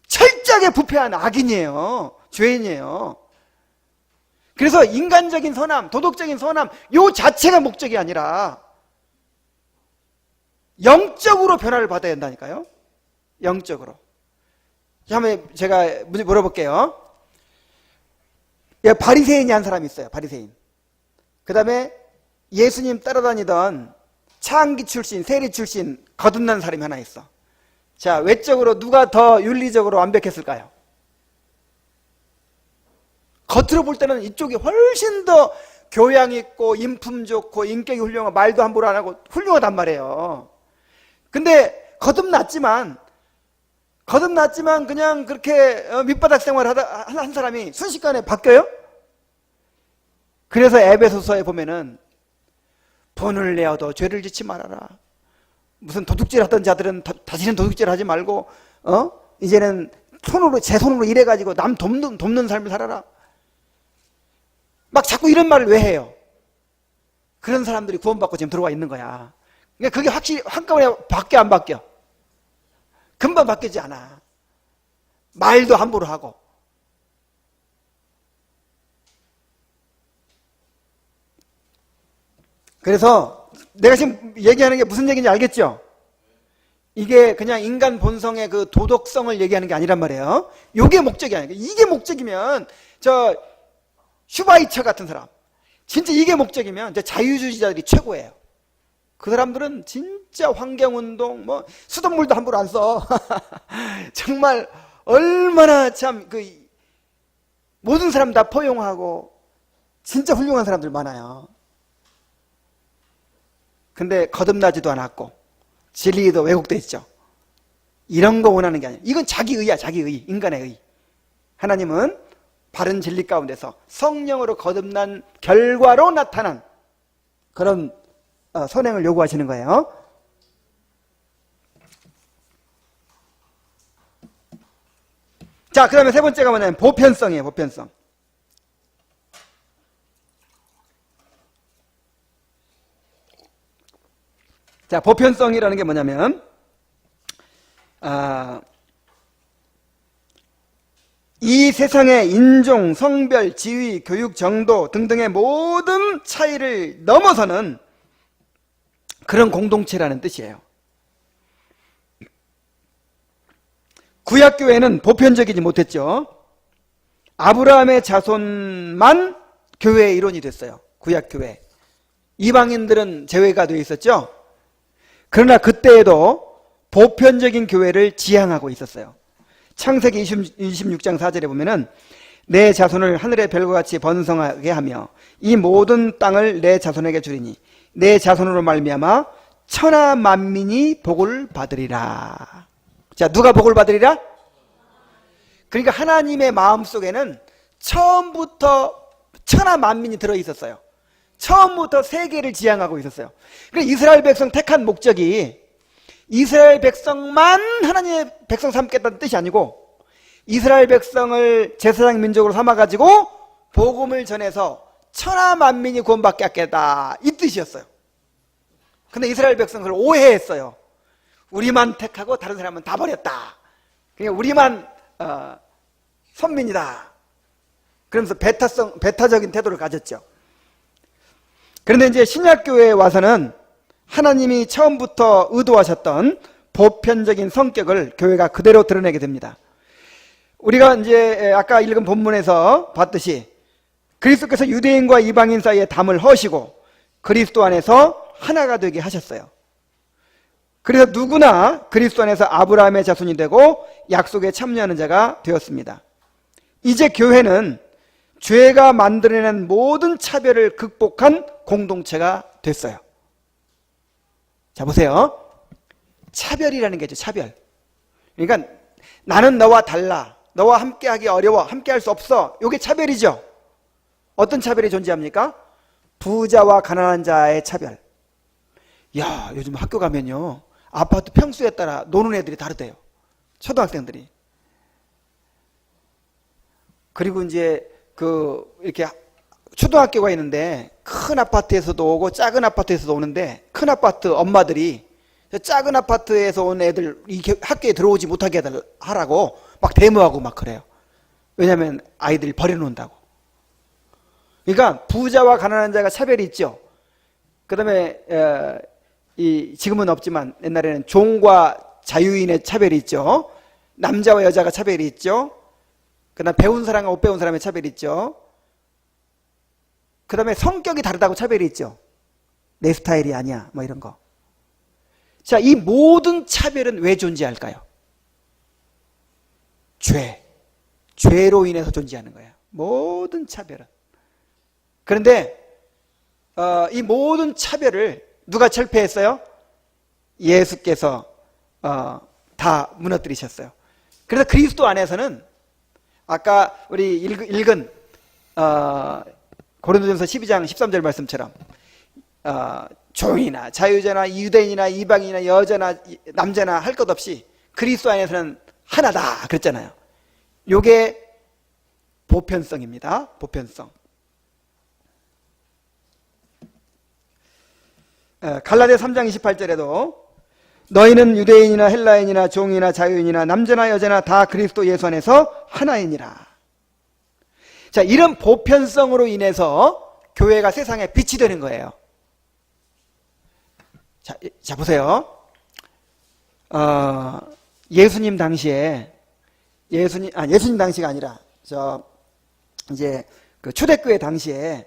철저하게 부패한 악인이에요. 죄인이에요. 그래서 인간적인 선함, 도덕적인 선함, 요 자체가 목적이 아니라 영적으로 변화를 받아야 된다니까요. 영적으로. 한번 제가 물어볼게요. 바리새인이 한 사람이 있어요. 바리새인. 그 다음에 예수님 따라다니던 창기 출신, 세리 출신 거듭난 사람이 하나 있어. 자, 외적으로 누가 더 윤리적으로 완벽했을까요? 겉으로 볼 때는 이쪽이 훨씬 더 교양 있고 인품 좋고 인격이 훌륭하고 말도 함부로 안 하고 훌륭하단 말이에요. 근데 거듭났지만 그냥 그렇게 밑바닥 생활을 한 사람이 순식간에 바뀌어요? 그래서 에베소서에 보면은 본을 내어도 죄를 짓지 말아라. 무슨 도둑질 하던 자들은 다시는 도둑질 하지 말고 이제는 제 손으로 일해가지고 남 돕는 삶을 살아라. 막 자꾸 이런 말을 왜 해요? 그런 사람들이 구원받고 지금 들어와 있는 거야. 그러니까 그게 확실히 한꺼번에 바뀌어 안 바뀌어? 금방 바뀌지 않아. 말도 함부로 하고. 그래서 내가 지금 얘기하는 게 무슨 얘기인지 알겠죠? 이게 그냥 인간 본성의 그 도덕성을 얘기하는 게 아니란 말이에요. 이게 목적이 아니에요. 이게 목적이면 슈바이처 같은 사람, 진짜 이게 목적이면 자유주의자들이 최고예요. 그 사람들은 진짜 환경운동, 수돗물도 함부로 안 써. 정말 얼마나 참 모든 사람 다 포용하고 진짜 훌륭한 사람들 많아요. 근데 거듭나지도 않았고 진리도 왜곡돼 있죠. 이런 거 원하는 게 아니에요. 이건 자기의야, 자기의, 인간의 의. 하나님은 바른 진리 가운데서 성령으로 거듭난 결과로 나타난 그런 선행을 요구하시는 거예요. 자, 그 다음에 세 번째가 뭐냐면 보편성이에요. 보편성. 자, 보편성이라는 게 뭐냐면 이 세상의 인종, 성별, 지위, 교육, 정도 등등의 모든 차이를 넘어서는 그런 공동체라는 뜻이에요. 구약교회는 보편적이지 못했죠. 아브라함의 자손만 교회의 일원이 됐어요. 구약교회. 이방인들은 제외가 되어 있었죠. 그러나 그때에도 보편적인 교회를 지향하고 있었어요. 창세기 26장 4절에 보면은 내 자손을 하늘의 별과 같이 번성하게 하며 이 모든 땅을 내 자손에게 주리니 내 자손으로 말미암아 천하 만민이 복을 받으리라. 자, 누가 복을 받으리라? 그러니까 하나님의 마음속에는 처음부터 천하 만민이 들어있었어요. 처음부터 세계를 지향하고 있었어요. 그러니까 이스라엘 백성 택한 목적이 이스라엘 백성만 하나님의 백성 삼겠다는 뜻이 아니고 이스라엘 백성을 제사장 민족으로 삼아가지고 복음을 전해서 천하 만민이 구원받게 하겠다, 이 뜻이었어요. 근데 이스라엘 백성은 그걸 오해했어요. 우리만 택하고 다른 사람은 다 버렸다. 그러니까 우리만 선민이다. 그러면서 배타적인 태도를 가졌죠. 그런데 이제 신약교회에 와서는 하나님이 처음부터 의도하셨던 보편적인 성격을 교회가 그대로 드러내게 됩니다. 우리가 이제 아까 읽은 본문에서 봤듯이 그리스도께서 유대인과 이방인 사이에 담을 허시고 그리스도 안에서 하나가 되게 하셨어요. 그래서 누구나 그리스도 안에서 아브라함의 자손이 되고 약속에 참여하는 자가 되었습니다. 이제 교회는 죄가 만들어낸 모든 차별을 극복한 공동체가 됐어요. 자, 보세요. 차별이라는 게 있죠. 차별. 그러니까 나는 너와 달라. 너와 함께하기 어려워. 함께할 수 없어. 이게 차별이죠. 어떤 차별이 존재합니까? 부자와 가난한 자의 차별. 야, 요즘 학교 가면요, 아파트 평수에 따라 노는 애들이 다르대요. 초등학생들이. 그리고 이제 이렇게 초등학교가 있는데 큰 아파트에서도 오고 작은 아파트에서도 오는데, 큰 아파트 엄마들이 작은 아파트에서 온 애들 이 학교에 들어오지 못하게 하라고 막 데모하고 막 그래요. 왜냐하면 아이들이 버려놓는다고. 그러니까 부자와 가난한 자가 차별이 있죠. 그 다음에 지금은 없지만 옛날에는 종과 자유인의 차별이 있죠. 남자와 여자가 차별이 있죠. 그 다음에 배운 사람과 못 배운 사람의 차별이 있죠. 그 다음에 성격이 다르다고 차별이 있죠. 내 스타일이 아니야 뭐 이런 거. 자, 이 모든 차별은 왜 존재할까요? 죄로 인해서 존재하는 거예요. 모든 차별은. 그런데 이 모든 차별을 누가 철폐했어요? 예수께서 다 무너뜨리셨어요. 그래서 그리스도 안에서는 아까 우리 읽은 고린도전서 12장 13절 말씀처럼 종이나 자유자나 유대인이나 이방인이나 여자나 남자나 할 것 없이 그리스도 안에서는 하나다 그랬잖아요. 요게 보편성입니다. 보편성. 갈라디아 3장 28절에도 너희는 유대인이나 헬라인이나 종이나 자유인이나 남자나 여자나 다 그리스도 예수 안에서 하나이니라. 자, 이런 보편성으로 인해서 교회가 세상에 빛이 되는 거예요. 자 보세요. 예수님 당시에 예수님 당시가 아니라 이제 그 초대교회 당시에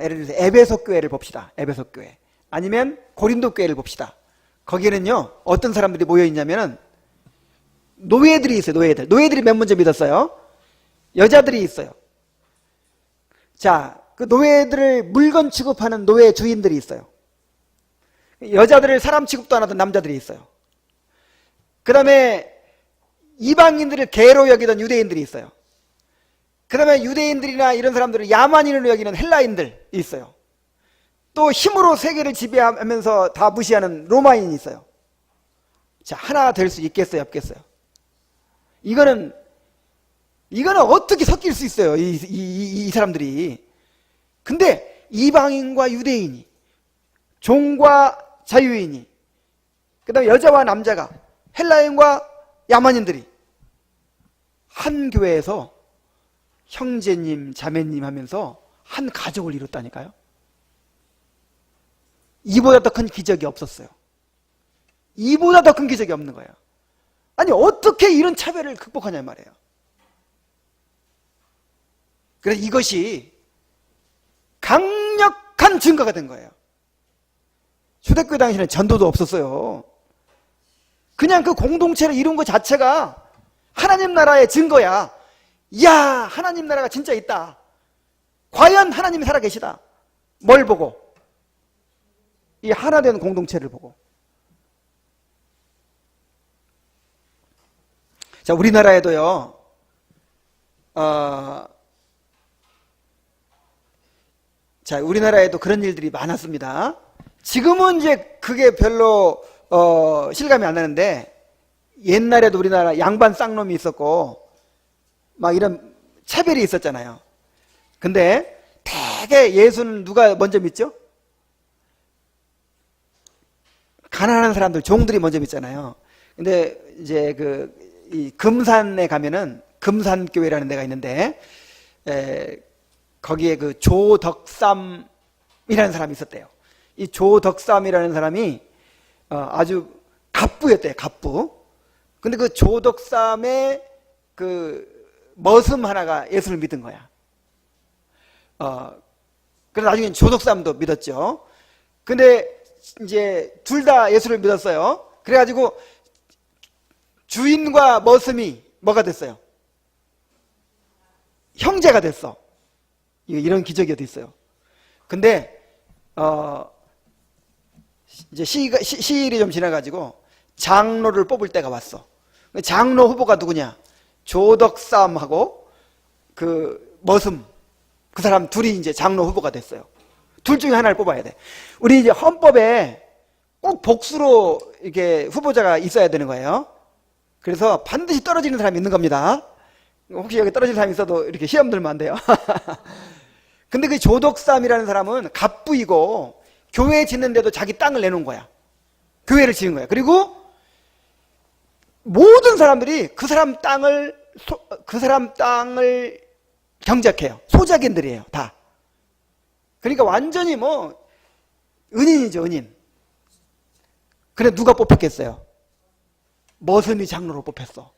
예를 들어서 에베소 교회를 봅시다. 에베소 교회. 아니면 고린도 교회를 봅시다. 거기에는요, 어떤 사람들이 모여 있냐면은 노예들이 있어요. 노예들이 몇 먼저 믿었어요? 여자들이 있어요. 자, 그 노예들을 물건 취급하는 노예 주인들이 있어요. 여자들을 사람 취급도 안 하던 남자들이 있어요. 그 다음에 이방인들을 개로 여기던 유대인들이 있어요. 그 다음에 유대인들이나 이런 사람들을 야만인으로 여기는 헬라인들이 있어요. 또 힘으로 세계를 지배하면서 다 무시하는 로마인이 있어요. 자, 하나 될 수 있겠어요? 없겠어요? 이거는 어떻게 섞일 수 있어요? 이 사람들이. 근데 이방인과 유대인이, 종과 자유인이, 그 다음에 여자와 남자가, 헬라인과 야만인들이 한 교회에서 형제님, 자매님 하면서 한 가족을 이뤘다니까요. 이보다 더 큰 기적이 없었어요. 이보다 더 큰 기적이 없는 거예요. 아니, 어떻게 이런 차별을 극복하냐 말이에요. 그래서 이것이 강력한 증거가 된 거예요. 초대교회 당시에는 전도도 없었어요. 그냥 그 공동체를 이룬 것 자체가 하나님 나라의 증거야. 이야, 하나님 나라가 진짜 있다. 과연 하나님이 살아계시다. 뭘 보고? 이 하나 된 공동체를 보고. 자, 우리나라에도요, 우리나라에도 그런 일들이 많았습니다. 지금은 이제 그게 별로 실감이 안 나는데, 옛날에도 우리나라 양반 쌍놈이 있었고 막 이런 차별이 있었잖아요. 근데 대개 예수는 누가 먼저 믿죠? 가난한 사람들, 종들이 먼저 믿잖아요. 근데 이제 이 금산에 가면은 금산교회라는 데가 있는데, 거기에 그 조덕삼이라는 사람이 있었대요. 이 조덕삼이라는 사람이 아주 갑부였대요. 갑부. 근데 그 조덕삼의 그 머슴 하나가 예수를 믿은 거야. 그래서 나중에 조덕삼도 믿었죠. 근데 이제 둘 다 예수를 믿었어요. 그래가지고 주인과 머슴이 뭐가 됐어요? 형제가 됐어. 이런 기적이 어디 있어요? 근데 이제 시일이 좀 지나가지고 장로를 뽑을 때가 왔어. 장로 후보가 누구냐? 조덕삼하고 그 머슴, 그 사람 둘이 이제 장로 후보가 됐어요. 둘 중에 하나를 뽑아야 돼. 우리 이제 헌법에 꼭 복수로 이렇게 후보자가 있어야 되는 거예요. 그래서 반드시 떨어지는 사람이 있는 겁니다. 혹시 여기 떨어질 사람이 있어도 이렇게 시험 들면 안 돼요. 근데 그 조덕삼이라는 사람은 갑부이고 교회 짓는데도 자기 땅을 내놓은 거야. 교회를 지은 거야. 그리고 모든 사람들이 그 사람 땅을 경작해요. 소작인들이에요, 다. 그러니까 완전히 뭐 은인이죠, 은인. 그래 누가 뽑혔겠어요? 머슴이 장로로 뽑혔어.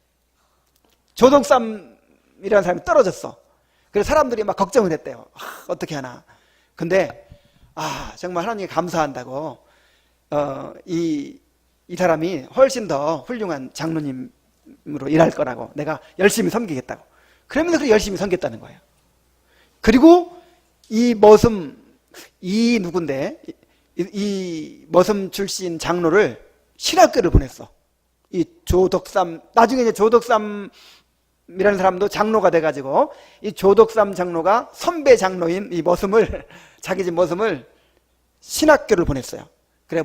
조덕삼이라는 사람이 떨어졌어. 그래서 사람들이 막 걱정을 했대요. 어떻게 하나. 근데 정말 하나님께 감사한다고 이 사람이 훨씬 더 훌륭한 장로님으로 일할 거라고 내가 열심히 섬기겠다고. 그러면서 그렇게 열심히 섬겼다는 거예요. 그리고 이 머슴, 이 머슴 출신 장로를 신학교를 보냈어. 이 조덕삼, 나중에 이제 조덕삼이라는 사람도 장로가 돼가지고 이 조덕삼 장로가 선배 장로인 이 머슴을, 자기 집 머슴을 신학교를 보냈어요. 그래,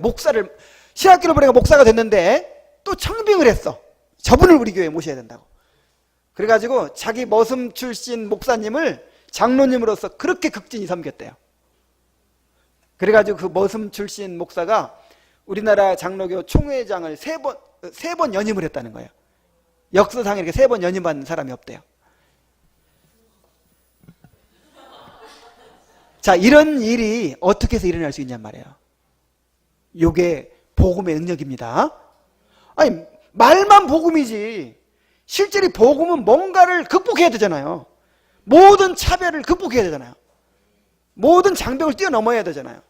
신학교를 보내가 목사가 됐는데 또 청빙을 했어. 저분을 우리 교회에 모셔야 된다고. 그래가지고 자기 머슴 출신 목사님을 장로님으로서 그렇게 극진히 섬겼대요. 그래가지고 그 머슴 출신 목사가 우리나라 장로교 총회장을 세 번 연임을 했다는 거예요. 역사상에 이렇게 3번 연임한 사람이 없대요. 자, 이런 일이 어떻게 해서 일어날 수 있냔 말이에요. 요게 복음의 능력입니다. 아니, 말만 복음이지 실제로 복음은 뭔가를 극복해야 되잖아요. 모든 차별을 극복해야 되잖아요. 모든 장벽을 뛰어넘어야 되잖아요.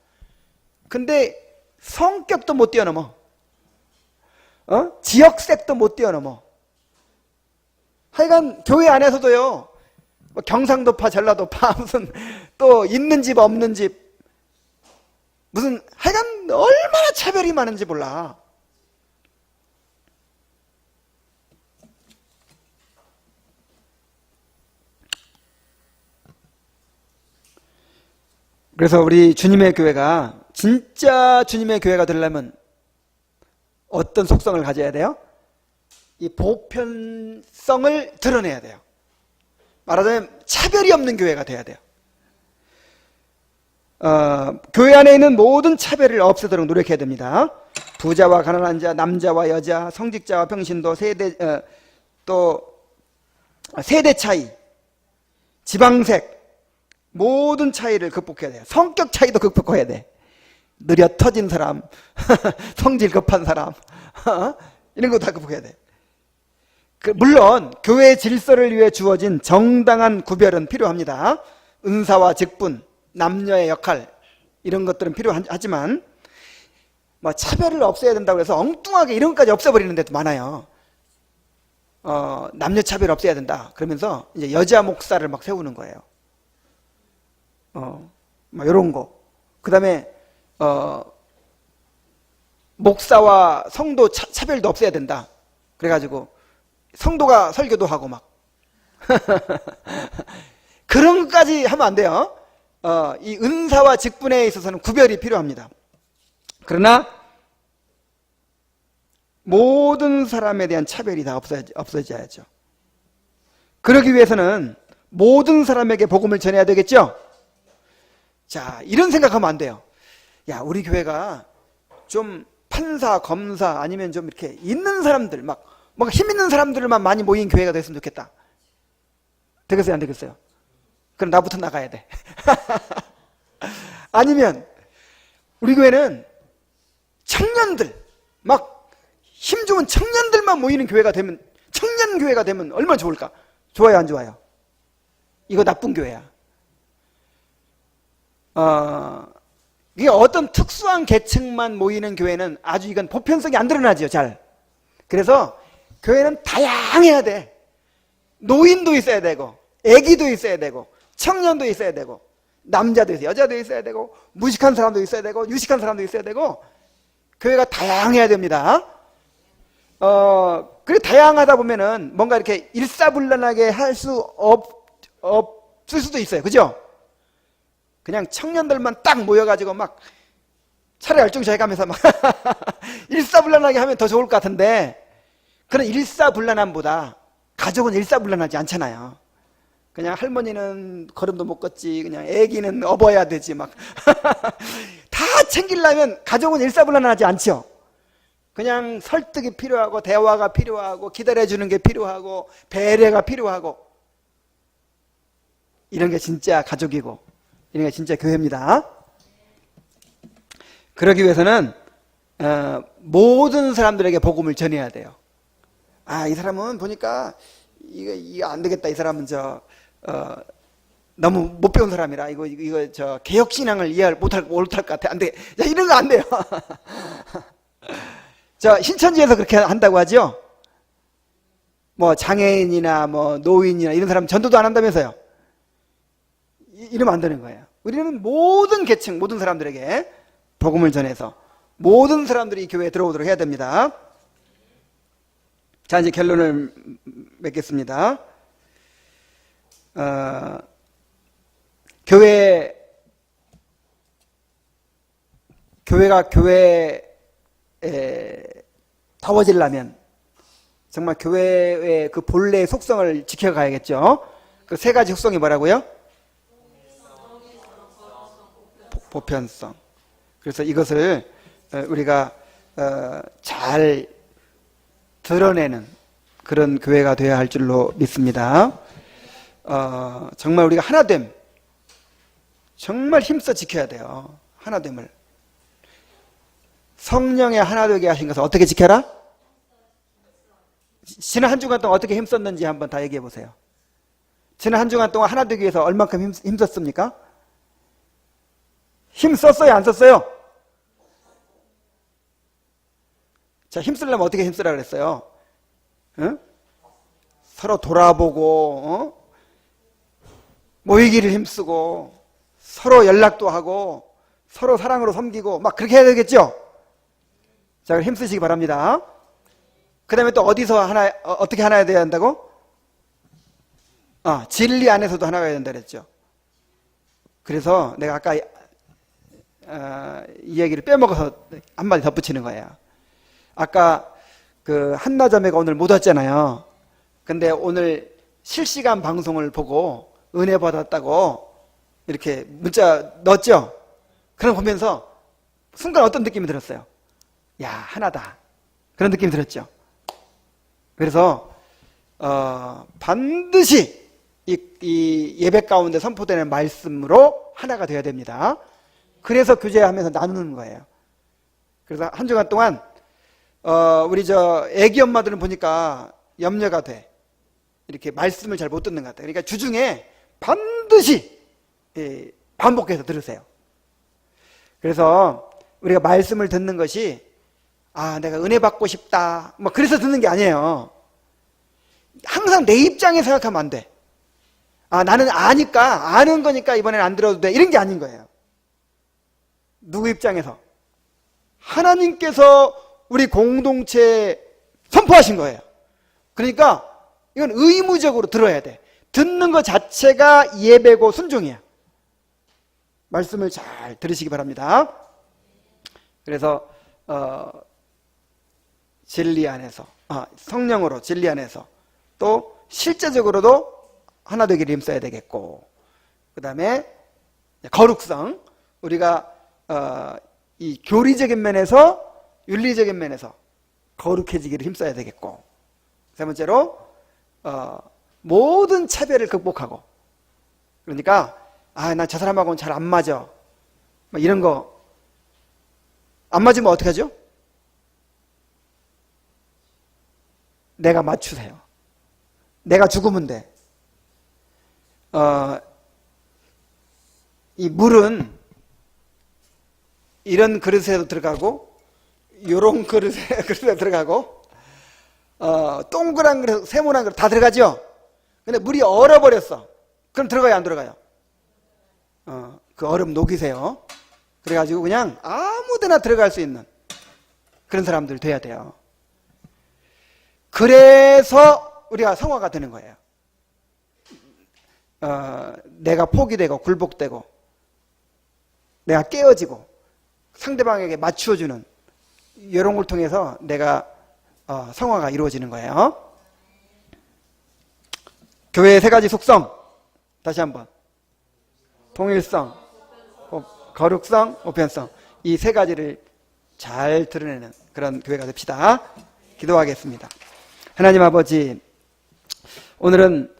근데 성격도 못 뛰어넘어. 지역색도 못 뛰어넘어. 하여간 교회 안에서도요, 뭐 경상도파, 전라도파, 무슨 또 있는 집 없는 집, 무슨 하여간 얼마나 차별이 많은지 몰라. 그래서 우리 주님의 교회가 진짜 주님의 교회가 되려면 어떤 속성을 가져야 돼요? 이 보편성을 드러내야 돼요. 말하자면 차별이 없는 교회가 돼야 돼요. 교회 안에 있는 모든 차별을 없애도록 노력해야 됩니다. 부자와 가난한 자, 남자와 여자, 성직자와 평신도, 또 세대 차이, 지방색, 모든 차이를 극복해야 돼요. 성격 차이도 극복해야 돼. 느려 터진 사람, 성질 급한 사람, 이런 거 다 극복해야 돼. 물론 교회 질서를 위해 주어진 정당한 구별은 필요합니다. 은사와 직분, 남녀의 역할, 이런 것들은 필요하지만 뭐 차별을 없애야 된다고 해서 엉뚱하게 이런 것까지 없애버리는 데도 많아요. 남녀 차별 없애야 된다 그러면서 이제 여자 목사를 막 세우는 거예요. 막 이런 거. 그 다음에 목사와 성도 차별도 없애야 된다. 그래가지고 성도가 설교도 하고 막 그런 것까지 하면 안 돼요. 이 은사와 직분에 있어서는 구별이 필요합니다. 그러나 모든 사람에 대한 차별이 다 없어져야죠. 그러기 위해서는 모든 사람에게 복음을 전해야 되겠죠. 자, 이런 생각하면 안 돼요. 야, 우리 교회가 좀 판사, 검사 아니면 좀 이렇게 있는 사람들, 막 힘 있는 사람들만 많이 모인 교회가 됐으면 좋겠다. 되겠어요, 안 되겠어요? 그럼 나부터 나가야 돼. 아니면 우리 교회는 청년들, 막 힘 좋은 청년들만 모이는 교회가 되면, 청년 교회가 되면 얼마나 좋을까? 좋아요, 안 좋아요? 이거 나쁜 교회야. 이게 어떤 특수한 계층만 모이는 교회는 아주 이건 보편성이 안 드러나죠, 잘. 그래서 교회는 다양해야 돼. 노인도 있어야 되고, 애기도 있어야 되고, 청년도 있어야 되고, 남자도 있어야, 여자도 있어야 되고, 무식한 사람도 있어야 되고, 유식한 사람도 있어야 되고, 교회가 다양해야 됩니다. 그래 다양하다 보면은 뭔가 이렇게 일사불란하게 할 수 없을 수도 있어요. 그죠? 그냥 청년들만 딱 모여가지고 막 차례 열중시해 가면서 막 일사불란하게 하면 더 좋을 것 같은데, 그런 일사불란함보다 가족은 일사불란하지 않잖아요. 그냥 할머니는 걸음도 못 걷지, 그냥 애기는 업어야 되지, 막 다 챙기려면 가족은 일사불란하지 않죠. 그냥 설득이 필요하고 대화가 필요하고 기다려주는 게 필요하고 배려가 필요하고, 이런 게 진짜 가족이고 이런 게 진짜 교회입니다. 그러기 위해서는 모든 사람들에게 복음을 전해야 돼요. 아, 이 사람은 보니까 이거 안 되겠다. 이 사람은 너무 못 배운 사람이라 이거 개혁신앙을 이해를 못할 것 같아. 안 돼. 자, 이런 거 안 돼요. 신천지에서 그렇게 한다고 하죠. 뭐 장애인이나 뭐 노인이나 이런 사람 전도도 안 한다면서요. 이러면 안 되는 거예요. 우리는 모든 계층, 모든 사람들에게 복음을 전해서 모든 사람들이 이 교회에 들어오도록 해야 됩니다. 자, 이제 결론을 맺겠습니다. 교회가 교회에 다워지려면 정말 교회의 그 본래의 속성을 지켜가야겠죠. 그 세 가지 속성이 뭐라고요? 보편성. 그래서 이것을 우리가 잘 드러내는 그런 교회가 되어야 할 줄로 믿습니다. 정말 우리가 하나됨, 정말 힘써 지켜야 돼요. 하나됨을. 성령의 하나되게 하신 것을 어떻게 지켜라? 지난 한 주간 동안 어떻게 힘썼는지 한번 다 얘기해 보세요. 지난 한 주간 동안 하나되기 위해서 얼만큼 힘썼습니까? 힘썼어요? 안 썼어요? 자, 힘쓰려면 어떻게 힘쓰라 그랬어요? 응? 서로 돌아보고, 모이기를 힘쓰고, 서로 연락도 하고, 서로 사랑으로 섬기고, 막 그렇게 해야 되겠죠? 자, 그럼 힘쓰시기 바랍니다. 그 다음에 또 어디서 어떻게 하나 돼야 한다고? 진리 안에서도 하나가 돼야 된다 그랬죠. 그래서 내가 아까 이 얘기를 빼먹어서 한마디 덧붙이는 거예요. 아까 그 한나자매가 오늘 못 왔잖아요. 근데 오늘 실시간 방송을 보고 은혜 받았다고 이렇게 문자 넣었죠? 그럼 보면서 순간 어떤 느낌이 들었어요? 야, 하나다. 그런 느낌이 들었죠? 그래서 반드시 이 예배 가운데 선포되는 말씀으로 하나가 되어야 됩니다. 그래서 교제하면서 나누는 거예요. 그래서 한 주간 동안 우리 애기 엄마들은 보니까 염려가 돼. 이렇게 말씀을 잘 못 듣는 것 같아요. 그러니까 주중에 반드시 반복해서 들으세요. 그래서 우리가 말씀을 듣는 것이 내가 은혜 받고 싶다, 뭐 그래서 듣는 게 아니에요. 항상 내 입장에 생각하면 안 돼. 나는 아는 거니까 이번에는 안 들어도 돼, 이런 게 아닌 거예요. 누구 입장에서? 하나님께서 우리 공동체에 선포하신 거예요. 그러니까 이건 의무적으로 들어야 돼. 듣는 것 자체가 예배고 순종이야. 말씀을 잘 들으시기 바랍니다. 그래서 진리 안에서, 성령으로 진리 안에서, 또 실제적으로도 하나 되기를 힘써야 되겠고, 그 다음에 거룩성, 우리가 이 교리적인 면에서, 윤리적인 면에서 거룩해지기를 힘써야 되겠고, 세 번째로 모든 차별을 극복하고, 그러니까 나 저 사람하고는 잘 안 맞아, 뭐 이런 거 안 맞으면 어떻게 하죠? 내가 맞추세요. 내가 죽으면 돼. 이 물은 이런 그릇에도 들어가고, 요런 그릇에 들어가고, 동그란 그릇, 세모난 그릇 다 들어가죠? 근데 물이 얼어버렸어. 그럼 들어가요, 안 들어가요? 그 얼음 녹이세요. 그래가지고 그냥 아무 데나 들어갈 수 있는 그런 사람들 돼야 돼요. 그래서 우리가 성화가 되는 거예요. 내가 포기되고 굴복되고 내가 깨어지고 상대방에게 맞추어주는 이런 걸 통해서 내가 성화가 이루어지는 거예요. 교회의 세 가지 속성 다시 한번 통일성, 거룩성, 보편성 이 세 가지를 잘 드러내는 그런 교회가 됩시다. 기도하겠습니다. 하나님 아버지, 오늘은